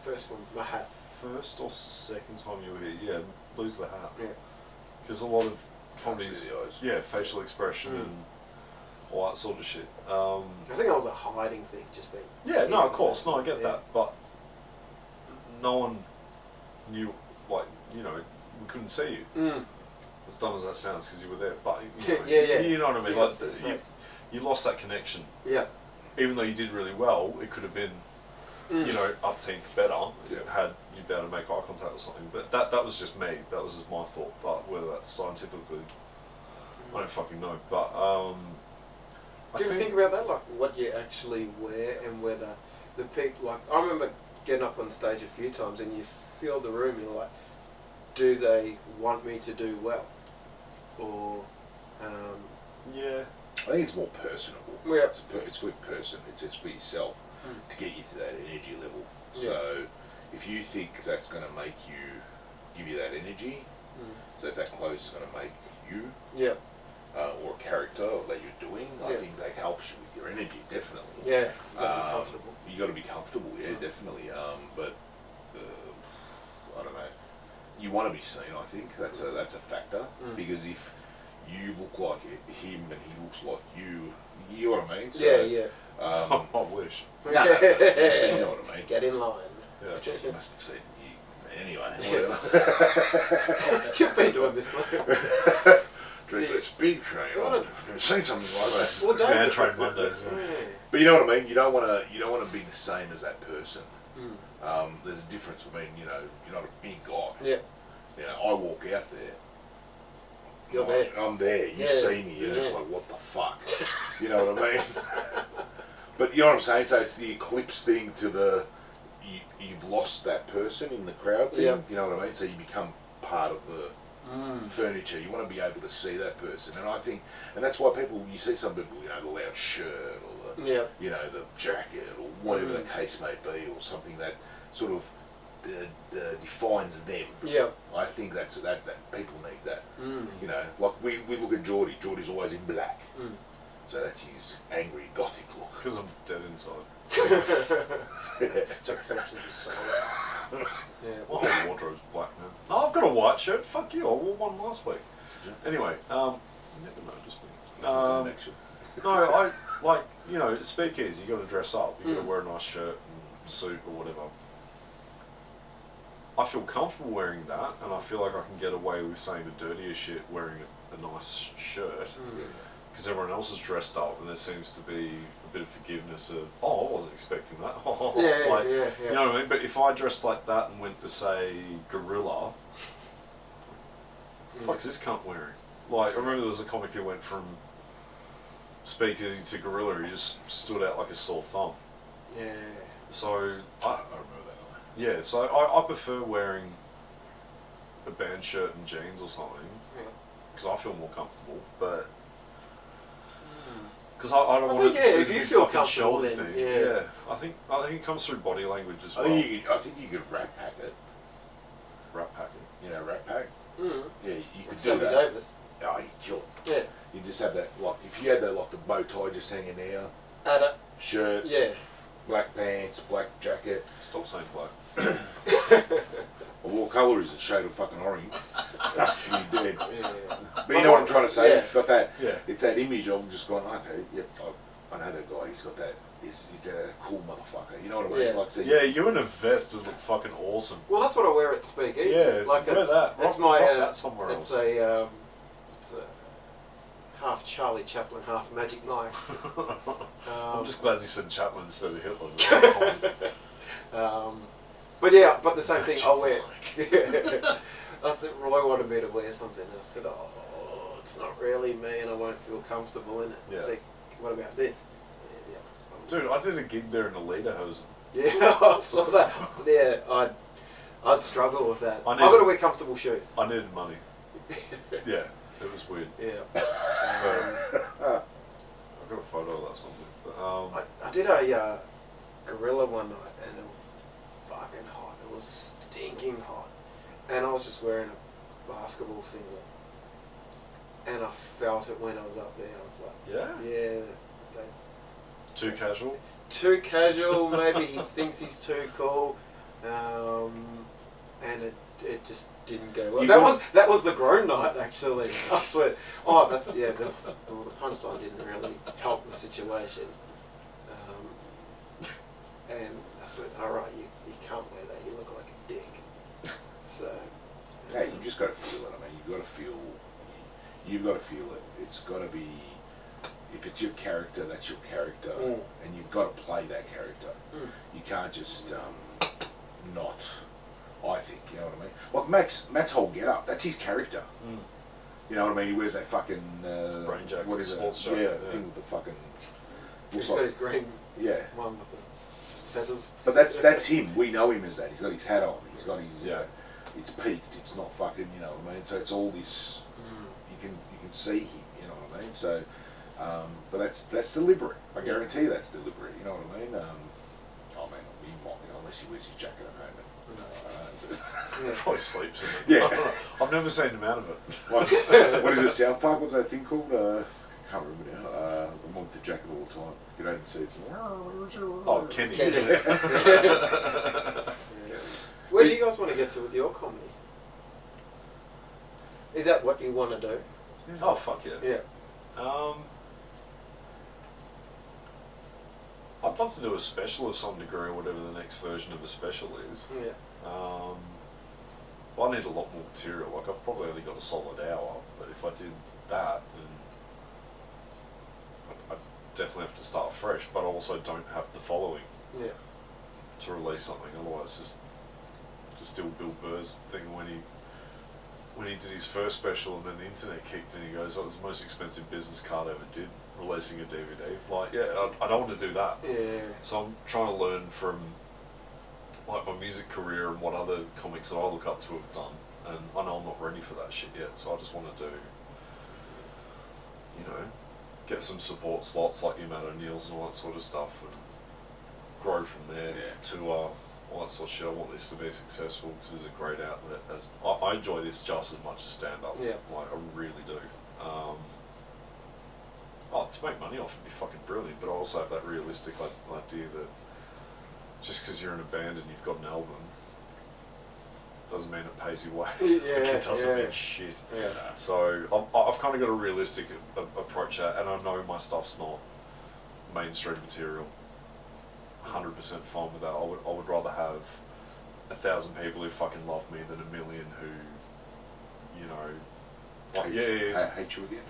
first one, my hat. first or second time you were here, lose the hat. Yeah. Because a lot of comedies, the eyes. facial expression and all that sort of shit. I think that was a hiding thing, just being. Yeah, no, of course, no, I get that, but no one knew, like, we couldn't see you. As dumb as that sounds, because you were there, but you know what I mean. Like, you lost that connection. Yeah. Even though you did really well, it could have been, upteenth better. Had you been able to make eye contact or something. But that was just me. That was just my thought. But whether that's scientifically I don't fucking know, but Do you ever think about that, like what you actually wear and whether the people, like I remember getting up on stage a few times and you feel the room, you're like, do they want me to do well? Or, yeah. I think it's more personable. Yeah. It's for your person. It's for yourself to get you to that energy level. Yeah. So if you think that's going to make you, give you that energy, so if that clothes is going to make you, yeah, or a character that you're doing, I Yeah. think that helps you with your energy, definitely. yeah, you gotta be comfortable. You got to be comfortable, yeah, definitely. But I don't know. You want to be seen. I think that's a factor because if you look like him and he looks like you know what I mean? So, yeah. I wish. you know what I mean? Get in line. Yeah. You must have seen you. Anyway, whatever. You've been doing this long. Drink this big train. I've seen something like that. Well, David, Man Train Mondays. Yeah. But you know what I mean. You don't want to be the same as that person. There's a difference. I mean, you're not a big guy. Yeah. I walk out there. You're there. I'm there. You Yeah. see me. You're just Yeah. like, what the fuck? You know what I mean? But you know what I'm saying. So it's the eclipse thing to the you've lost that person in the crowd thing. Yeah. You know what I mean? So you become part of the furniture. You want to be able to see that person, and I think, and that's why you see some people, the loud shirt or the, the jacket or whatever the case may be, or something that sort of defines them. Yeah. I think that people need that. Like we look at Jordy. Jordy's always in black, so that's his angry gothic look. Because I'm dead inside. It's a reflection of his soul. Yeah. My whole wardrobe's black, man. No, I've got a white shirt. Fuck you. I wore one last week. Anyway, you never noticed me. No, I like, speakeasy. You got to dress up. You got to wear a nice shirt and suit or whatever. I feel comfortable wearing that, and I feel like I can get away with saying the dirtiest shit wearing a nice shirt. Because everyone else is dressed up, and there seems to be a bit of forgiveness of, I wasn't expecting that. You know what I mean? But if I dressed like that and went to, say, Gorilla, fuck's this cunt wearing? Like, I remember there was a comic who went from speakeasy to Gorilla, he just stood out like a sore thumb. Yeah. I So, remember that. yeah, so I prefer wearing a band shirt and jeans or something, because I feel more comfortable, but... Because I don't want to do if the you big feel fucking comfortable, shoulder then, thing. I think it comes through body language as well. I think you could rack pack it. Rap packing. Rack pack. Yeah, you could do Sammy that. Davis. Oh, you kill it. Yeah. You just have that, like, if you had that, like, the bow tie just hanging there, Add it. shirt, Yeah. black pants, black jacket. Stop saying black. Well, what colour is it? Shade of fucking orange. You're dead. Yeah. But you know what I'm trying to say? Yeah. It's got that. Yeah. It's that image of just going, okay, yep, I know that guy. He's got that. He's a cool motherfucker. You know what I mean? Yeah. Like, so Yeah, you in a vest would look fucking awesome. Well, that's what I wear at Speakeasy. Yeah, like wear that. That's Rock my. that somewhere it's else. it's a half Charlie Chaplin, half Magic Mike. I'm just glad you said Chaplin instead of Hitler. That's fine. But the same thing. I'll wear. I said Roy wanted me to wear something. And I said, oh, it's not really me, and I won't feel comfortable in it. Yeah. He's like, what about this? Dude, I did a gig there in a lederhosen. Yeah, I saw that. Yeah, I'd struggle with that. I've I got to wear comfortable shoes. I needed money. Yeah, it was weird. Yeah. I've got a photo of that somewhere. But, I did a gorilla one night, and it was fucking hot. It was stinking hot, and I was just wearing a basketball singlet, and I felt it when I was up there. I was like, yeah? Too casual? Too casual. Maybe he thinks he's too cool, and it just didn't go well. That was the grown night, actually. I swear. Oh, that's the punchline didn't really help the situation. And I said, all right, you can't wear that. You look like a dick. So. Hey, you just got to feel it. I mean, you've got to feel it. It's got to be. If it's your character, that's your character, and you've got to play that character. You can't just not. I think, you know what I mean. Like Matt's whole get up, that's his character. You know what I mean? He wears that fucking Rain jacket, what is it? sports Yeah, jacket, thing with the fucking. He's got his green Yeah. one with the feathers. But that's him. We know him as that. He's got his hat on. He's got his. Yeah. It's peaked. It's not fucking. You know what I mean? So it's all this. You can see him. You know what I mean? So, but that's deliberate. I guarantee you that's deliberate. You know what I mean? He might, unless he wears his jacket at home. Probably sleeps in it. Yeah. I've never seen him out of it. What is it, South Park? What's that thing called? I can't remember now. The one with the jacket all the time. Get over and see. Oh, Kenny. Where do you guys want to get to with your comedy? Is that what you want to do? Oh, fuck yeah. Yeah. I'd love to do a special of some degree, or whatever the next version of a special is. Yeah. I need a lot more material. Like, I've probably only got a solid hour, but if I did that, then I'd definitely have to start fresh. But I also don't have the following to release something. Otherwise, just still Bill Burr's thing when he did his first special, and then the internet kicked, and he goes, "Oh, it was the most expensive business card I ever did, releasing a DVD." Like, yeah, I don't want to do that. Yeah. So I'm trying to learn from like my music career and what other comics that I look up to have done, and I know I'm not ready for that shit yet. So I just want to do, get some support slots like your Matt O'Neill's and all that sort of stuff, and grow from there to all that sort of shit. I want this to be successful because it's a great outlet. I enjoy this just as much as stand-up. Yeah. Like, I really do. To make money off it would be fucking brilliant, but I also have that realistic idea that just because you're in a band and you've got an album doesn't mean it pays you way. It doesn't mean shit. Yeah. So I've kind of got a realistic approach to it, and I know my stuff's not mainstream material. 100% fine with that. I would rather have 1,000 people who fucking love me than 1 million who, hate you again.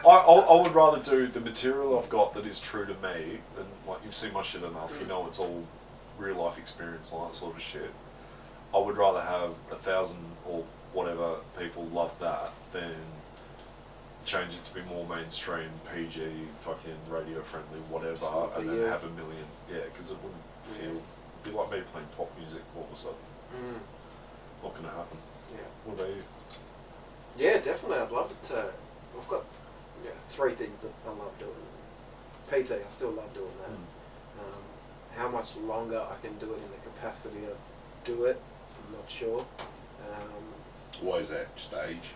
I would rather do the material I've got that is true to me, and like, you've seen my shit enough, you know it's all real life experience and all that sort of shit. I would rather have 1,000 or whatever people love that than change it to be more mainstream, PG, fucking radio friendly, whatever, and then have 1 million. Yeah, because it wouldn't feel, it'd be like me playing pop music all of a sudden. Not going to happen. Yeah. What about you? Yeah, definitely. I'd love it to. I've got 3 things that I love doing. PT, I still love doing that. How much longer I can do it in the capacity of do it, I'm not sure. Why is that? Just age?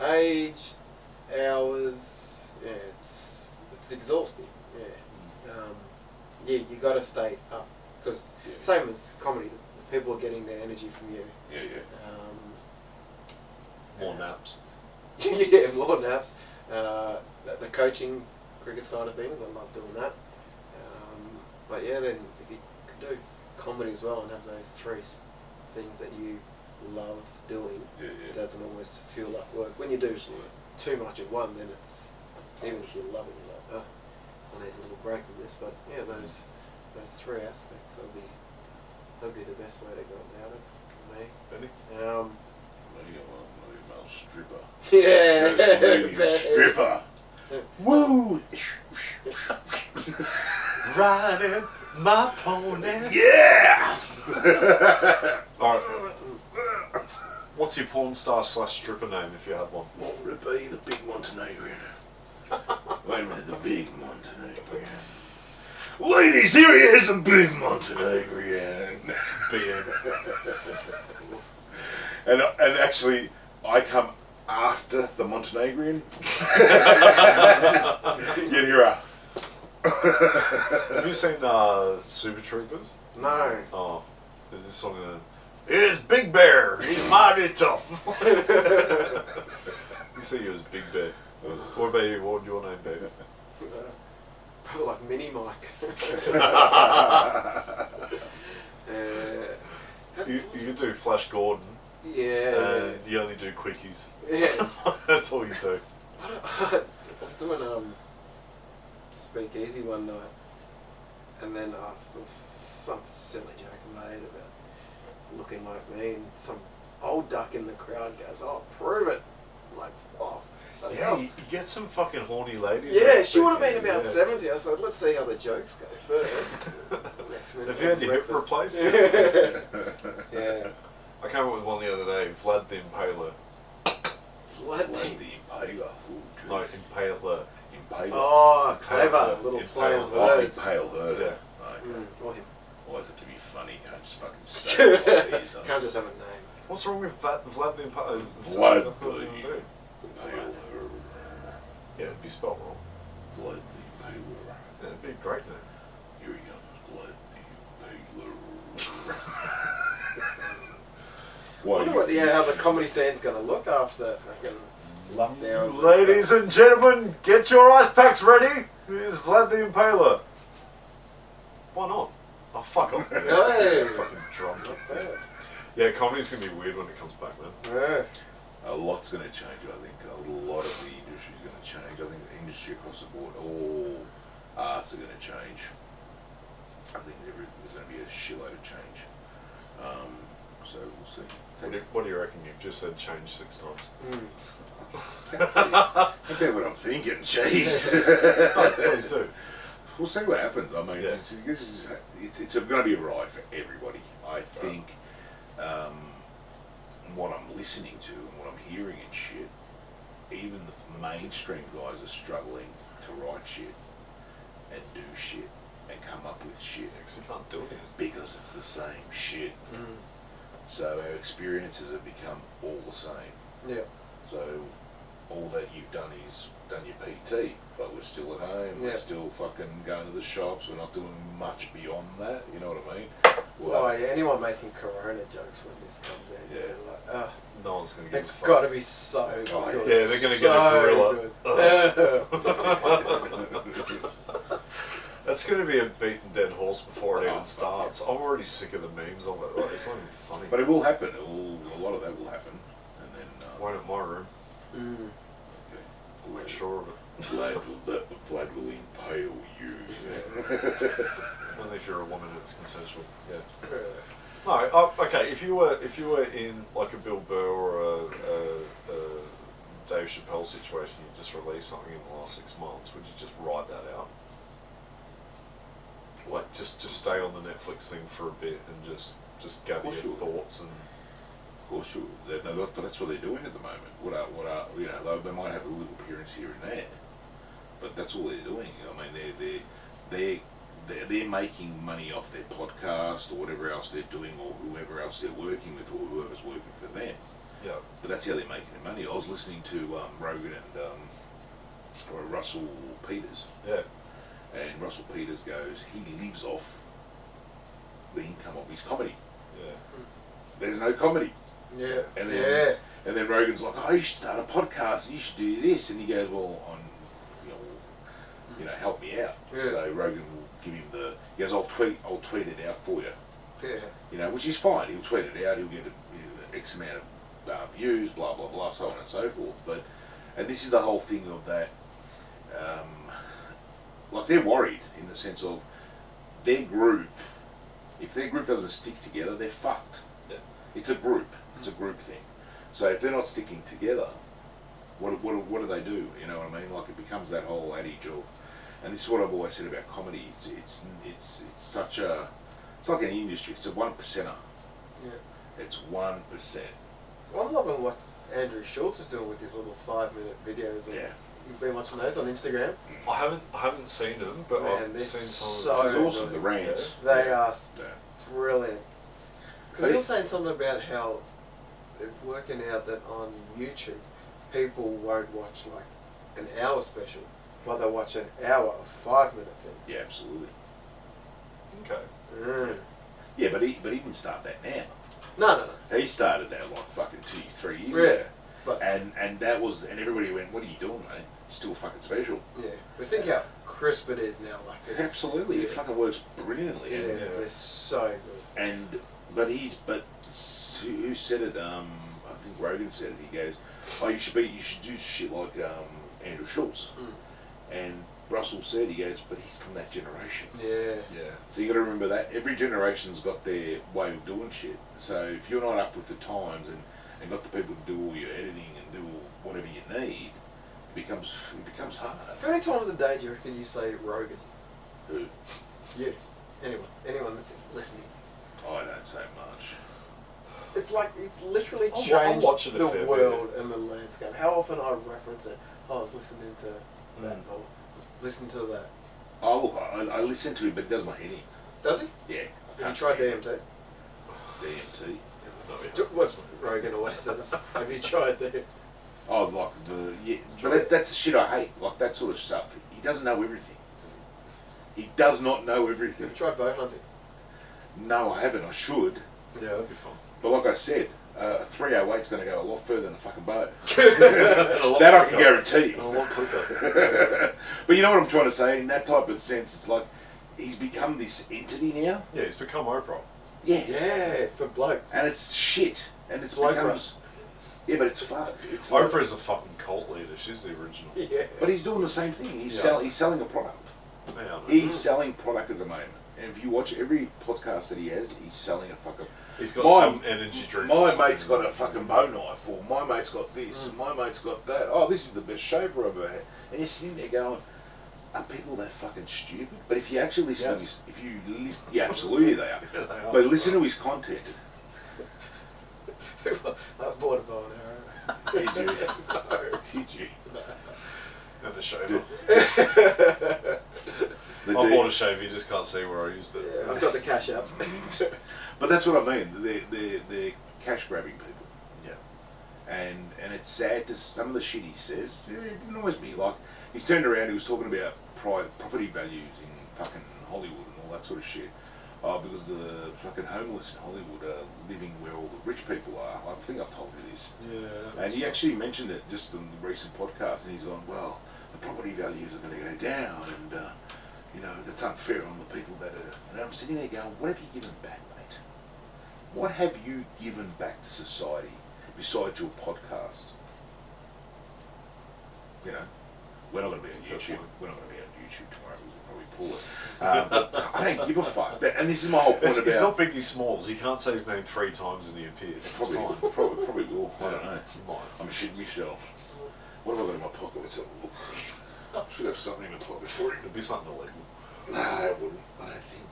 Age, hours, it's exhausting. You got to stay up because same as comedy, the people are getting their energy from you. More naps. Yeah, more naps. The coaching, cricket side of things, I love doing that. But yeah, then if you could do comedy as well and have those 3 things that you love doing, it doesn't always feel like work. When you do too much at one, then it's, even if you love it, you're like, I need a little break of this. But yeah, those 3 aspects, that'll be the best way to go about it for me. Benny? Stripper. Yeah. Stripper. Woo! Riding my pony. Yeah! Alright. What's your porn star / stripper name if you had one? What would it be? The big Montenegrin. Wait a minute, the big Montenegrin. Ladies, here he is, a big Montenegrin. BM. And actually, I come after the Montenegrin. You'd hear a... Have you seen Super Troopers? No. Oh, there's this song here's Big Bear, he's mighty tough. You see you as Big Bear. What about you? What would your name be? Probably like Mini Mike. You could do Flash Gordon. Yeah. And you only do quickies. Yeah. That's all you do. I was doing Speakeasy one night, and then there was some silly joke I made about looking like me, and some old duck in the crowd goes, "Oh, prove it!" I'm like, oh, bloody Yeah, hell. you get some fucking horny ladies. Yeah, that she would have speak, been about yeah. 70. I said, let's see how the jokes go first. Next minute, Have you had your hip breakfast. replaced? Yeah. I came up with one the other day, Vlad the Impaler. Blood. Like the Impaler. Ooh, No, Impaler. Impaler. Oh, Impaler. clever. Little play on Impaler. Oh, words. impale her. Yeah. Okay. Or him. Why is it to be funny? Can't just fucking say what it is. Can't just have a name. What's wrong with Vlad the Impaler? Vlad That's what the- they do. Impale her. Yeah, it'd be spelled wrong. Blood the Impaler. Yeah, it'd be a great name. Here he comes, Blood the Impaler. I wonder how the comedy scene's going to look after fucking lockdowns. Ladies and gentlemen, get your ice packs ready. Here's Vlad the Impaler. Why not? Oh, fuck off. Man. Hey. Fucking drunk. Not bad. Yeah, comedy's going to be weird when it comes back, man. Yeah. A lot's going to change, I think. A lot of the industry's going to change. I think the industry across the board, all arts are going to change. I think there's going to be a shitload of change. So we'll see. What do you reckon? You've just said change 6 times. I'll tell you what I'm thinking, change. Oh, please do. We'll see what happens. I mean, Yeah. it's going to be a ride for everybody. I think what I'm listening to and what I'm hearing and shit, even the mainstream guys are struggling to write shit and do shit and come up with shit Because you can't do it. because it's the same shit. So our experiences have become all the same. Yeah. So all that you've done is done your PT, but we're still at home, Yeah. we're still fucking going to the shops, we're not doing much beyond that, you know what I mean? Oh, yeah, anyone making Corona jokes when this comes out, Yeah. you're like, No one's going to give it's a fuck. got to be so Oh, good. yeah, they're gonna get a gorilla. That's going to be a beaten dead horse before it Oh, even starts. I'm already sick of the memes of it. Like, it's not even funny. But it will happen, a lot of that will happen, and then... Why not my room? Okay. I'll make sure of it. Blood will impale you. Only if you're a woman, it's consensual. Yeah. No, okay. If you were in like a Bill Burr or a Dave Chappelle situation, you just released something in the last 6 months. Would you just write that out? Like just stay on the Netflix thing for a bit and just gather your thoughts and. Of course, sure. But that's what they're doing at the moment. What are you know? They might have a little appearance here and there, but that's all they're doing. I mean, they're making money off their podcast or whatever else they're doing, or whoever else they're working with, or whoever's working for them. Yeah. But that's how they're making their money. I was listening to Rogan and or Russell Peters. Yeah. And Russell Peters goes, he lives off the income of his comedy. Yeah. There's no comedy. Yeah. And then Rogan's like, oh, you should start a podcast, you should do this, and he goes, well, help me out. Yeah. So Rogan will give him he goes, I'll tweet it out for you. Yeah. Which is fine. He'll tweet it out. He'll get X amount of views, blah blah blah, so on and so forth. And this is the whole thing of that. Like they're worried in the sense of their group. If their group doesn't stick together, they're fucked. Yeah. It's a group. It's a group thing. So if they're not sticking together, what do they do? You know what I mean? Like it becomes that whole adage of, and this is what I've always said about comedy. It's like an industry. It's a 1%er. Yeah. It's 1%. Well, I'm loving what Andrew Schultz is doing with his little 5-minute videos. Yeah. You've been watching those on Instagram. I haven't seen them, but Man, I've they're seen so some. It's of awesome. The rants. They are Yeah. brilliant. Because he was saying something about how they're working out that on YouTube, people won't watch like an hour special, but they'll watch an hour of 5-minute thing. Yeah, absolutely. Okay. Yeah, but he didn't start that now. No. He started that like fucking 2-3 years Yeah, ago. but And that was, and everybody went, what are you doing, mate? It's still fucking special. yeah, but think how crisp it is now. Like it's, Absolutely. yeah. It fucking works brilliantly. Yeah, And, they're so good. but who said it? I think Rogan said it. He goes, oh, you should do shit like Andrew Schultz. And Russell said, he goes, but he's from that generation. Yeah. Yeah. So you got to remember that every generation's got their way of doing shit. So if you're not up with the times and got the people to do all your editing and do whatever you need, it becomes hard. How many times a day do you reckon you say Rogan? Who? You. Anyone that's listening. I don't say much. It's like it's literally I'm changed watching a the fair world and the landscape. How often I reference it? Oh, I was listening to that. Or listen to that. Oh look, I listen to him, but it does my head in. Does he? Yeah. Have you tried DMT? DMT? What Rogan always says. Have you tried DMT? Oh, but that's the shit I hate. Like that sort of stuff. He doesn't know everything. He does not know everything. Have you tried bow hunting? No, I haven't. I should. Yeah, that'd be fun. But like I said, a 308's going to go a lot further than a fucking bow. That I can guarantee. A lot quicker. But you know what I'm trying to say? In that type of sense, it's like he's become this entity now. Yeah, he's become Oprah. Yeah. Yeah, for blokes. And it's shit. And it's Bloke becomes... Yeah, but it's fun. It's like, Oprah's a fucking cult leader. She's the original. Yeah. but he's doing the same thing. He's selling a product. Yeah, I know. He's selling product at the moment. And if you watch every podcast that he has, he's selling a fucking... He's got some energy drink. My mate's got a fucking bow knife, or my mate's got this, and my mate's got that. Oh, this is the best shaver I've ever had. And you're sitting there going, are people that fucking stupid? But if you actually listen to his... Yeah, absolutely they are. Yeah, they are. But listen to his content. I bought a bow and arrow. Did you? No. Did you? And a shaver. The I dude- bought a shaver, you just can't see where I used it. Yeah, I've got the cash app. But that's what I mean. They're cash grabbing people. Yeah. And it's sad to some of the shit he says. It annoys me. Like he's turned around. He was talking about property values in fucking Hollywood and all that sort of shit. Because the fucking homeless in Hollywood are living where all the rich people are. I think I've told you this. Yeah. And he actually mentioned it just in the recent podcast. And he's gone, well, the property values are going to go down, and you know that's unfair on the people that are. And I'm sitting there going, what have you given back, mate? What have you given back to society besides your podcast? You know, we're not going to be on YouTube. We're not going to be on YouTube tomorrow. We'll probably pull it. But I don't give a fuck. And this is my whole point about. It's not Biggie Smalls. You can't say his name 3 times and he appears. It's Probably, fine. probably will. I don't know. You might. I'm shitting myself. What have I got in my pocket? Let's have a look. Should have something in my pocket for him. It'd be something illegal. No, I wouldn't. I don't think.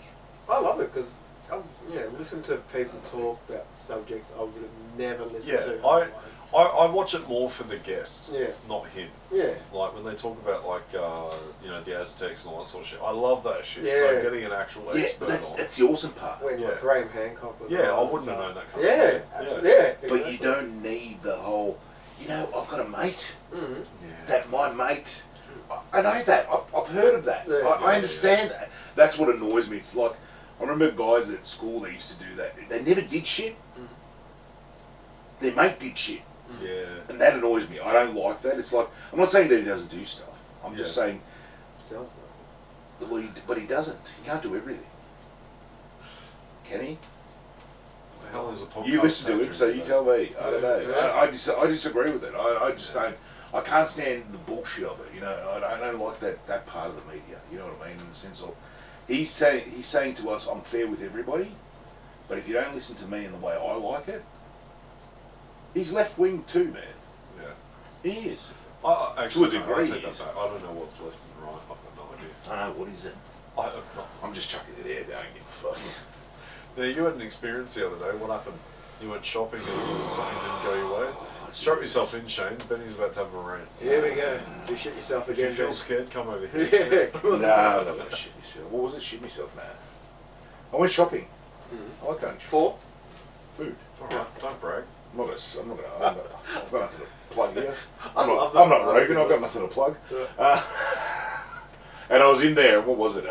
I love it because I've listened to people talk about subjects I would have never listened to. Yeah, I watch it more for the guests, Yeah. not him. Yeah. Like when they talk about like the Aztecs and all that sort of shit. I love that shit. Yeah. So getting an actual Yeah, expert but that's on. that's the awesome part. When Yeah. Graham Hancock was Yeah, I on wouldn't have and known that stuff. kind of Yeah, stuff. absolutely. Yeah. But you don't need the whole. You know, I've got a mate. Mm-hmm. Yeah. That my mate. I know that. I've heard of that. Yeah, I understand that. That's what annoys me. It's like I remember guys at school that used to do that. They never did shit. Their mate did shit. Yeah. And that annoys me. I don't like that. It's like, I'm not saying that he doesn't do stuff. I'm just saying, Sounds like well, but he doesn't. He can't do everything. Can he? The hell is a podcast? You listen to him, so you factory, tell me. I don't know. Yeah. I disagree with it. I just don't. I can't stand the bullshit of it. You know, I don't like that part of the media. You know what I mean? In the sense of, he's saying to us, I'm fair with everybody, but if you don't listen to me in the way I like it, he's left wing too, man. Yeah. He is. Actually, To a no, I degree, take that yes. back. I don't know what's left and right. I've got no idea. I don't know, what is it? I'm just chucking it there. Don't give a fuck. Now, you had an experience the other day. What happened? You went shopping and something didn't go your way? Strap yourself in, Shane. Benny's about to have a rant. Here we go. You shit yourself If you again. feel Ben. scared, come over here. Yeah. Come on. No, I'm not going to shit myself. What was it? Shit myself, man. I went shopping. I like going shopping. For? Food. Alright, don't brag. I'm not I've got nothing to plug here. I I'm love not that. Rogan, I've got nothing to plug. And I was in there, what was it?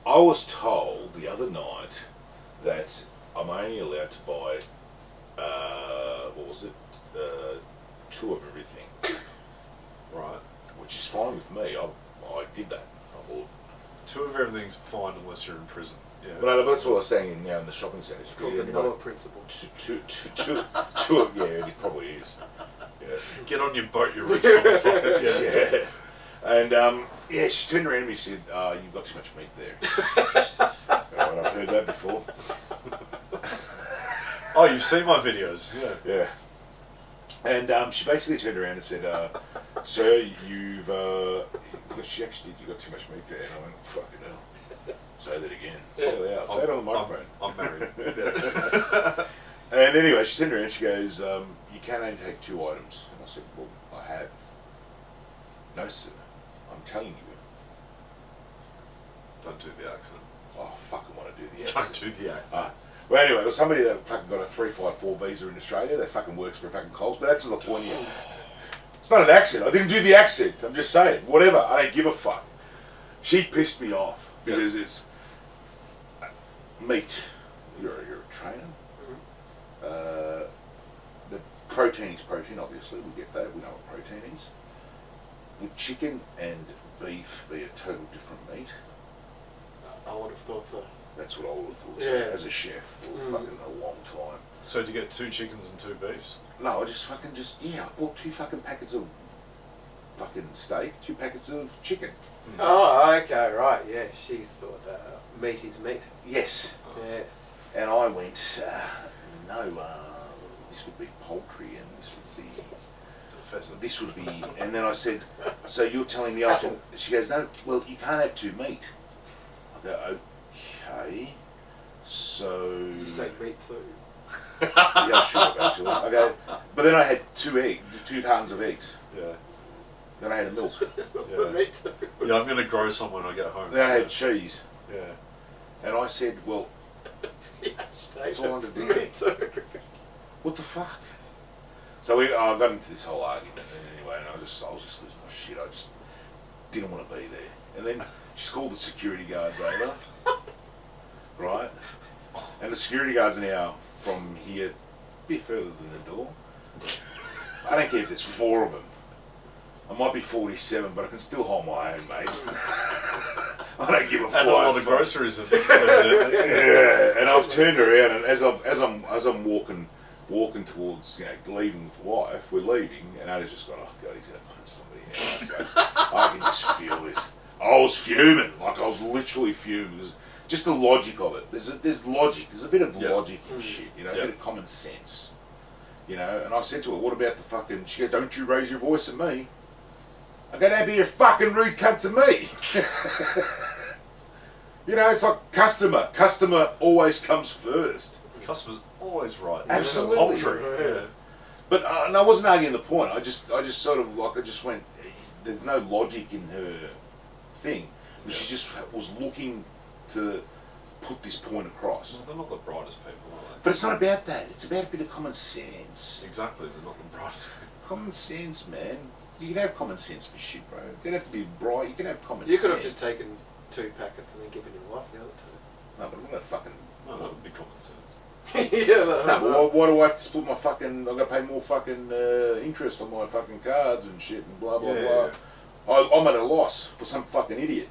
I was told the other night that I'm only allowed to buy, what was it? 2 of everything. Right. Which is fine with me. I did that. I bought. 2 of everything's fine unless you're in prison. Yeah. But no, that's what I was saying in the shopping centre. It's called the Noah principle. Two, yeah, it probably is. Yeah. Get on your boat, you rich motherfucker. Yeah. Yeah. And yeah, she turned around to me and said, "You've got too much meat there." Right, I've heard that before. Oh, you've seen my videos, yeah. Yeah. And she basically turned around and said, "Sir, you've..." She actually did. You got too much meat there. And I went, "Fucking hell." Say that again. Say it out. Say it on the microphone. I'm married. And anyway, she turned around and she goes, "You can only take 2 items." And I said, "Well, I have." "No, sir. I'm telling you." Don't do the accent. Oh, I fucking want to do the accent. Don't do the accent. Well, anyway, it was somebody that fucking got a 354 visa in Australia. That fucking works for fucking Coles, but that's not the point here. It's not an accent. I didn't do the accent. I'm just saying. Whatever. I don't give a fuck. She pissed me off because it's meat. You're a trainer. The protein is protein, obviously. We get that. We know what protein is. Would chicken and beef be a total different meat? I would have thought so. That's what I would have thought Yeah. as a chef for fucking a long time. So did you get 2 chickens and 2 beefs? No, I just I bought 2 fucking packets of fucking steak, 2 packets of chicken. Oh, okay, right, yeah. She thought meat is meat. Yes. Yes. And I went, no, this would be poultry and this would be... It's a pheasant. This would be... And then I said, "So you're telling me I can..." She goes, "No, well, you can't have 2 meat." I go, "Okay, so..." Did you say meat too? Yeah, I should have actually. I go, but then I had 2 cartons of eggs. Yeah. Then I had milk. This was Yeah. the meat too. Yeah, I'm going to grow some when I get home. Then I had cheese. Yeah. And I said, "Well, That's all under dinner." Me too. What the fuck?" So I got into this whole argument anyway, and I was just losing my shit. I just didn't want to be there. And then she's called the security guards over, right? And the security guards are now from here, a bit further than the door. I don't care if there's 4 of them. I might be 47, but I can still hold my own, mate. I don't give a fuck. And a lot of groceries. Yeah, and I've turned around, and as I'm walking towards, leaving with the wife, we're leaving, and Ada's just gone, "Oh God, he's gonna punch somebody." I can just feel this. I was fuming, like I was literally fuming. There's just the logic of it. There's logic. There's a bit of logic in shit, a bit of common sense, And I said to her, "What about the fucking?" She goes, "Don't you raise your voice at me." I go, "Don't be a fucking rude cunt to me." It's like customer always comes first. Customer's always right. Absolutely. Poultry. Yeah. But and I wasn't arguing the point. I just sort of went, there's no logic in her thing. She just was looking to put this point across. Well, they're not the brightest people, are they? But it's not about that. It's about a bit of common sense. Exactly, they're not the brightest people. Common sense, man. You can have common sense for shit, bro. You don't have to be bright. You can have common You sense. could have just taken 2 packets and then given your wife the other 2. No, but I'm gonna fucking. No, that would be common sense. Yeah, No, but why do I have to split my fucking? I've got to pay more fucking interest on my fucking cards and shit and blah blah blah. I'm at a loss for some fucking idiot.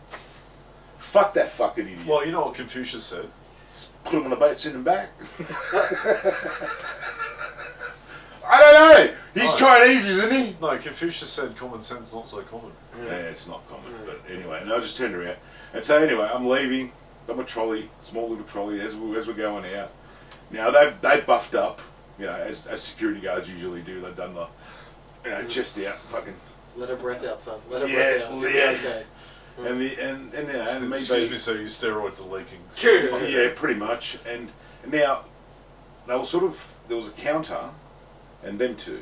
Fuck that fucking idiot. Well, you know what Confucius said? Just put him on a boat, send him back. I don't know. He's Chinese, isn't he? No, Confucius said common sense not so common. Yeah, it's not common. But anyway, and I just turned around. And so anyway, I'm leaving. Got my trolley, small little trolley, as we're going out. Now they buffed up, as security guards usually do. They've done the, chest out, fucking. Let her breath out, son. Let her breath out. Yeah. Okay. And me, Excuse me, so your steroids are leaking. Yeah, pretty much. And now they were there was a counter, and them 2.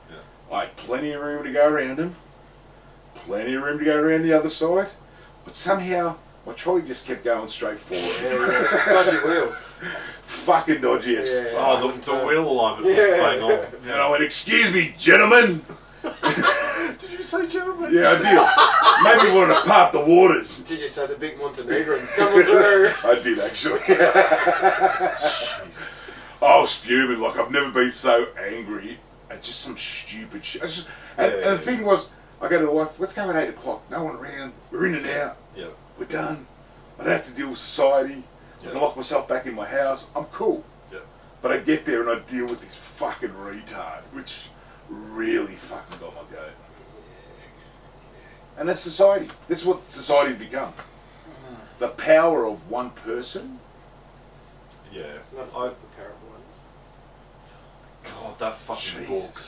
Yeah. I had plenty of room to go around them, plenty of room to go around the other side, but somehow my trolley just kept going straight forward. Dodgy wheels. Fucking dodgy as fuck. Oh, the wheel alignment was bang on. And I went, "Excuse me, gentlemen." Did you say gentlemen? Yeah, I did. Maybe wanted to part the waters. Did you say the big Montenegrins coming through? I did, actually. Jesus. I was fuming. Like, I've never been so angry at just some stupid shit. And the thing was, I go to the wife, "Let's go at 8 o'clock. No one around. We're in and out. Yeah. We're done. I don't have to deal with society. I can lock myself back in my house. I'm cool." Yeah. But I get there and I deal with this fucking retard, which really fucking got my goat. And that's society. This is what society's become. The power of one person. Yeah. Not as much as the power of one. God, that fucking Jesus. book.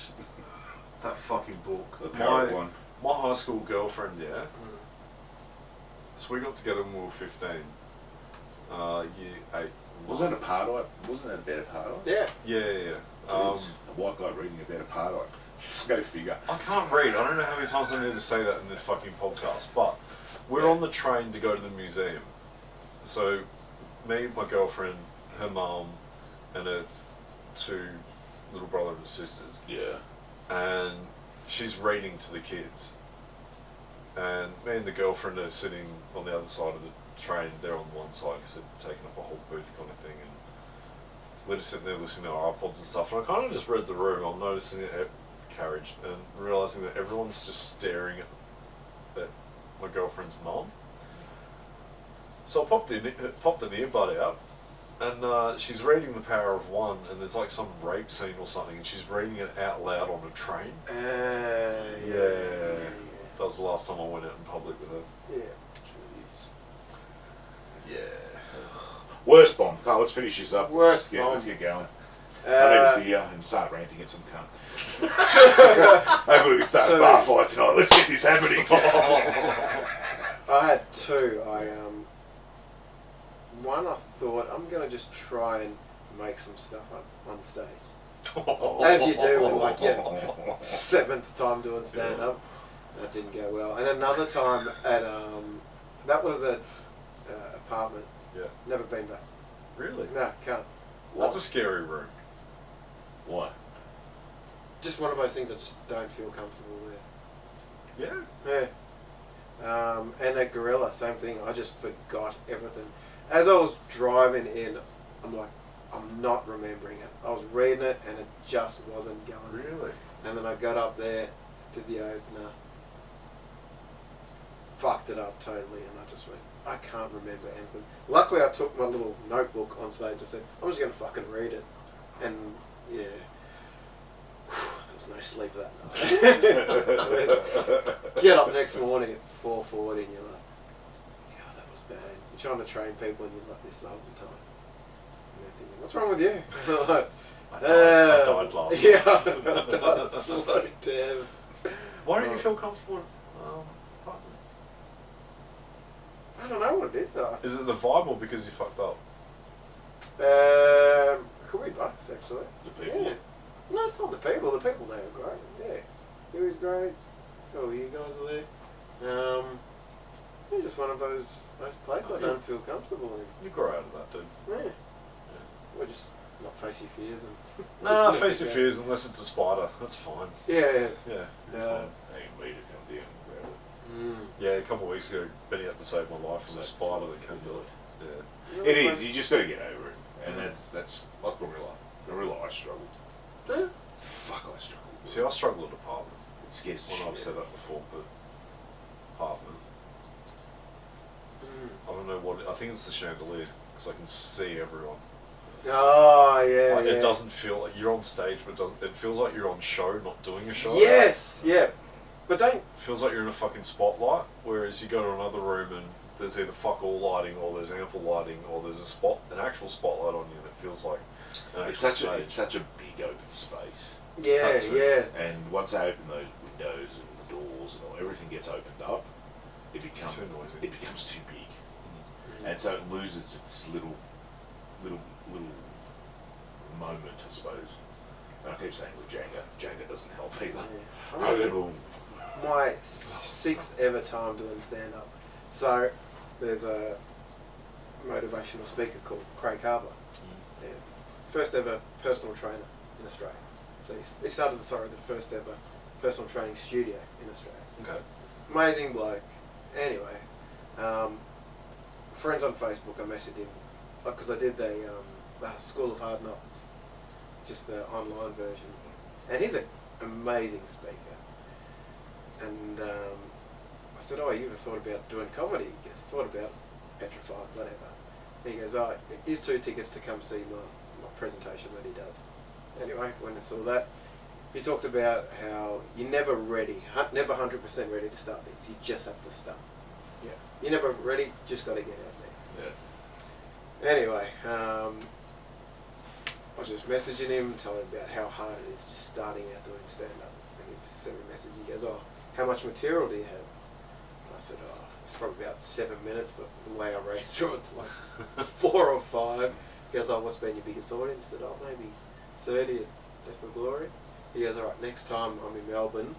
That fucking book. The power of one. My high school girlfriend, yeah. So we got together when we were 15. Year 8. Wasn't that apartheid? Wasn't that about apartheid? Yeah. Yeah. A white guy reading about apartheid. Go figure. I can't read. I don't know how many times I need to say that in this fucking podcast, but we're on the train to go to the museum. So, me, my girlfriend, her mum, and her 2 little brother and sisters. Yeah. And she's reading to the kids. And me and the girlfriend are sitting on the other side of the train. They're on one side because they're taking up a whole booth kind of thing. And we're just sitting there listening to our iPods and stuff. And I kind of just read the room. I'm noticing it at the carriage and realising that everyone's just staring at my girlfriend's mum. So I popped an earbud out. And she's reading The Power of One, and there's like some rape scene or something, and she's reading it out loud on a train. Yeah. That was the last time I went out in public with her. Yeah. Jeez. Yeah. Worst bomb. Carl, let's finish this up. Worst Yeah, bomb. let's get going. I need a beer and start ranting at some cunt. Hopefully we can start a bar fight tonight. Let's get this happening. I had 2. One, I thought I'm gonna just try and make some stuff up on stage, as you do in like your 7th time doing stand up. That didn't go well. And another time at that was at apartment. Yeah. Never been back. Really? No, can't. That's a scary room. Why? Just one of those things I just don't feel comfortable with. Yeah. Yeah. And at Gorilla, same thing. I just forgot everything. As I was driving in, I'm like, I'm not remembering it. I was reading it and it just wasn't going. Really? And then I got up there, did the opener, fucked it up totally, and I just went, I can't remember anything. Luckily, I took my little notebook on stage and said, I'm just going to fucking read it. And yeah, there was no sleep that night. So get up next morning at 4:40 and you're like, God, that was bad. You're trying to train people and you're like this the whole time. And they're thinking, what's wrong with you? I died last night. Yeah, I died slow down. Why don't you feel comfortable apartment? I don't know what it is though. Is it the vibe or because you fucked up? It could be both actually. The people. Yeah. No, it's not the people. The people there are great. Yeah. He was great. Oh, you guys are there. Yeah, just one of those places I don't feel comfortable in. You grow out of that, dude. Yeah. Or just not face your fears and. Nah, just face let your it fears unless it's a spider. That's fine. Yeah. Yeah. Yeah. Hey, me to come down and grab it. Yeah, a couple of weeks ago, Benny had to save my life from a spider that came to it. Yeah. It is. You just got to get over it, and that's like Gorilla. Gorilla, I struggle. Yeah. Fuck, I struggle. See, I struggle at apartment. It scares the Well, shit I've said out of that before, but apartment. Mm. I don't know what. I think it's the chandelier because I can see everyone. Oh yeah. Like, yeah. It doesn't feel like you're on stage, but it feels like you're on show, not doing a show. Yes. Yeah. But don't. It feels like you're in a fucking spotlight. Whereas you go to another room and there's either fuck all lighting, or there's ample lighting, or there's an actual spotlight on you, and it feels like an It's actual stage. it's such a big open space. Yeah. That too. Yeah. And once I open those windows and the doors and all, everything gets opened up, it It's becomes too noisy. it becomes too big, and so it loses its little moment, I suppose. And I keep saying with Jenga doesn't help either. Yeah. Boom. My 6th ever time doing stand up. So there's a motivational speaker called Craig Harbour. Yeah. First ever personal trainer in Australia. So he started the first ever personal training studio in Australia. Okay. Amazing bloke. Anyway, friends on Facebook, I messaged him because I did the School of Hard Knocks, just the online version, and he's an amazing speaker. And I said, "Oh, you ever thought about doing comedy?" He goes, "Thought about Petrified, whatever." And he goes, "Oh, here's 2 tickets to come see my presentation that he does." Anyway, when I saw that, he talked about how you're never ready, never 100% ready to start things. You just have to start. Yeah. You're never ready, just got to get out there. Yeah. Anyway, I was just messaging him, telling him about how hard it is just starting out doing stand-up. And he sent me a message, he goes, "Oh, how much material do you have?" I said, "Oh, it's probably about 7 minutes, but the way I raced through it's like 4 or 5. He goes, "Oh, what's been your biggest audience?" I said, "Oh, maybe 30 at Death for Glory." He goes, "All right, next time I'm in Melbourne,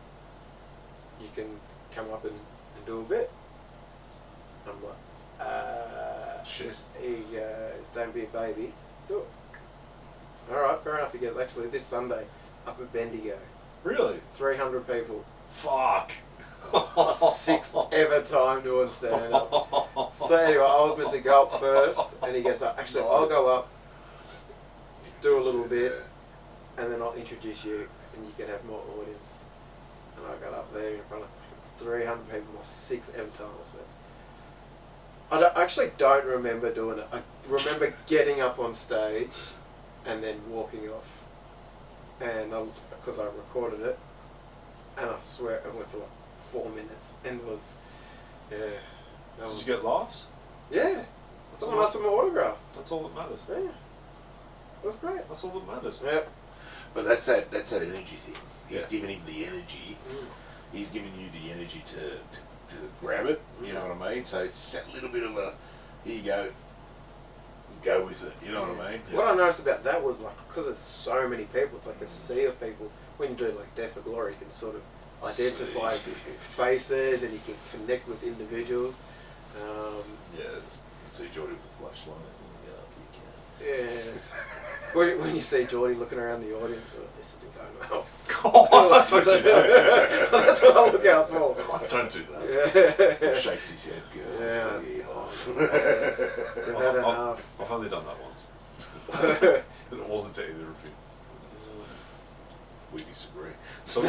you can come up and do a bit." I'm like, Shit. He goes, "Don't be a baby, do it." All right, fair enough. He goes, "Actually, this Sunday, up at Bendigo, Really? 300 people." Fuck. My 6th ever time doing stand-up. So anyway, I was meant to go up first, and he goes, "Actually, I'll go up, do a little bit, and then I'll introduce you, and you can have more audience." And I got up there in front of 300 people, my 6th ever time. I actually don't remember doing it. I remember getting up on stage and then walking off, and because I recorded it, and I swear it went for like 4 minutes, and it was, yeah. Did you get laughs? Yeah. Someone asked for my autograph. That's all that matters. Yeah. That's great. That's all that matters. Yeah. But that's that energy thing. He's Yeah. giving him the energy. He's giving you the energy to grab it. You know what I mean? So it's that little bit of a, here you go with it. You know what I mean? What I noticed about that was like, because there's so many people, it's like a sea of people. When you do like Death for Glory, you can sort of identify faces and you can connect with individuals. Yeah, it's a Jordy with the flashlight. Yes. When you see Jordy looking around the audience, oh, this isn't going well. Don't do that. That's what I look out for. Don't do that. Yeah. Shakes his head. Go. Yeah. We've had enough. I've only done that once. And it wasn't to either of you. We disagree. So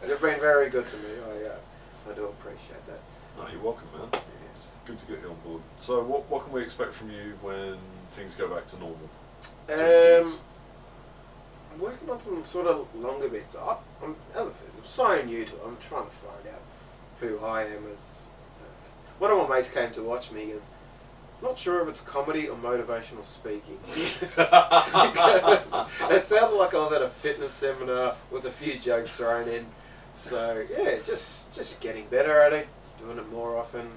You've been very good to me. I do appreciate that. no, you're welcome, man. Yes. Good to get you on board. So what can we expect from you when things go back to normal? I'm working on some sort of longer bits. I'm, as I said, I'm so new to it. I'm trying to find out who I am as. One of my mates came to watch me. He goes, "Not sure if it's comedy or motivational speaking." Because it sounded like I was at a fitness seminar with a few jokes thrown in. So yeah, just getting better at it, doing it more often.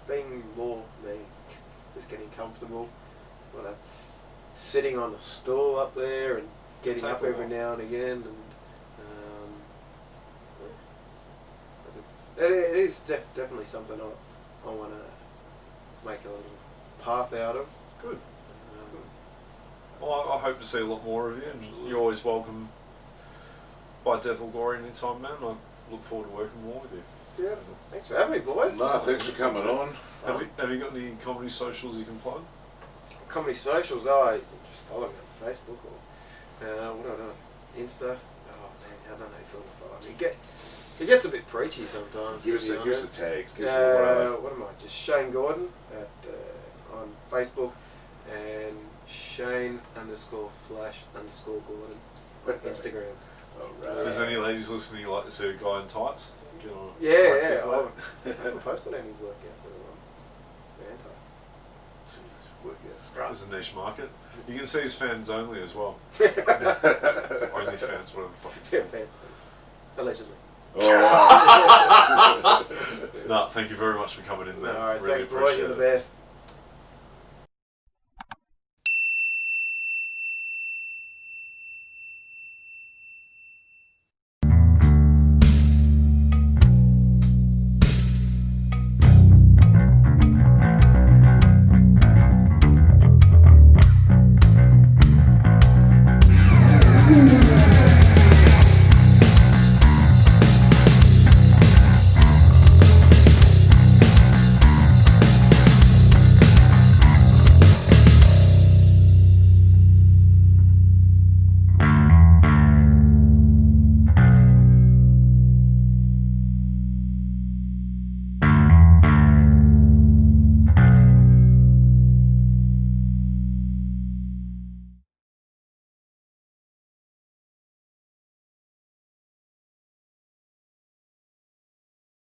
Being more me, just getting comfortable. Well, that's sitting on a stool up there and getting up every now and again, and so it is definitely something I want to make a little path out of. Good. Well, I hope to see a lot more of you, and you're always welcome by Death or Glory anytime, man. I look forward to working more with you. Yeah, thanks for having me, boys. No, thanks for coming on. Have you got any comedy socials you can plug? Comedy socials, you just follow me on Facebook or what do I do? Insta. Oh man, I don't know if you want to follow me. It gets a bit preachy sometimes. Give us to be honest. the tags. What am I? Just Shane Gordon on Facebook and Shane_Flash_Gordon on Instagram. Alright. If there's any ladies listening who like to see a guy in tights, get on. Yeah. I haven't posted any workouts at all. Man tights. Workouts. There's a niche market. You can see his fans only as well. Only fans, whatever the fuck it's Yeah, called. fans. Allegedly. Oh. No, thank you very much for coming in, man. Alright, Really thanks, boys. appreciate You're the it. best.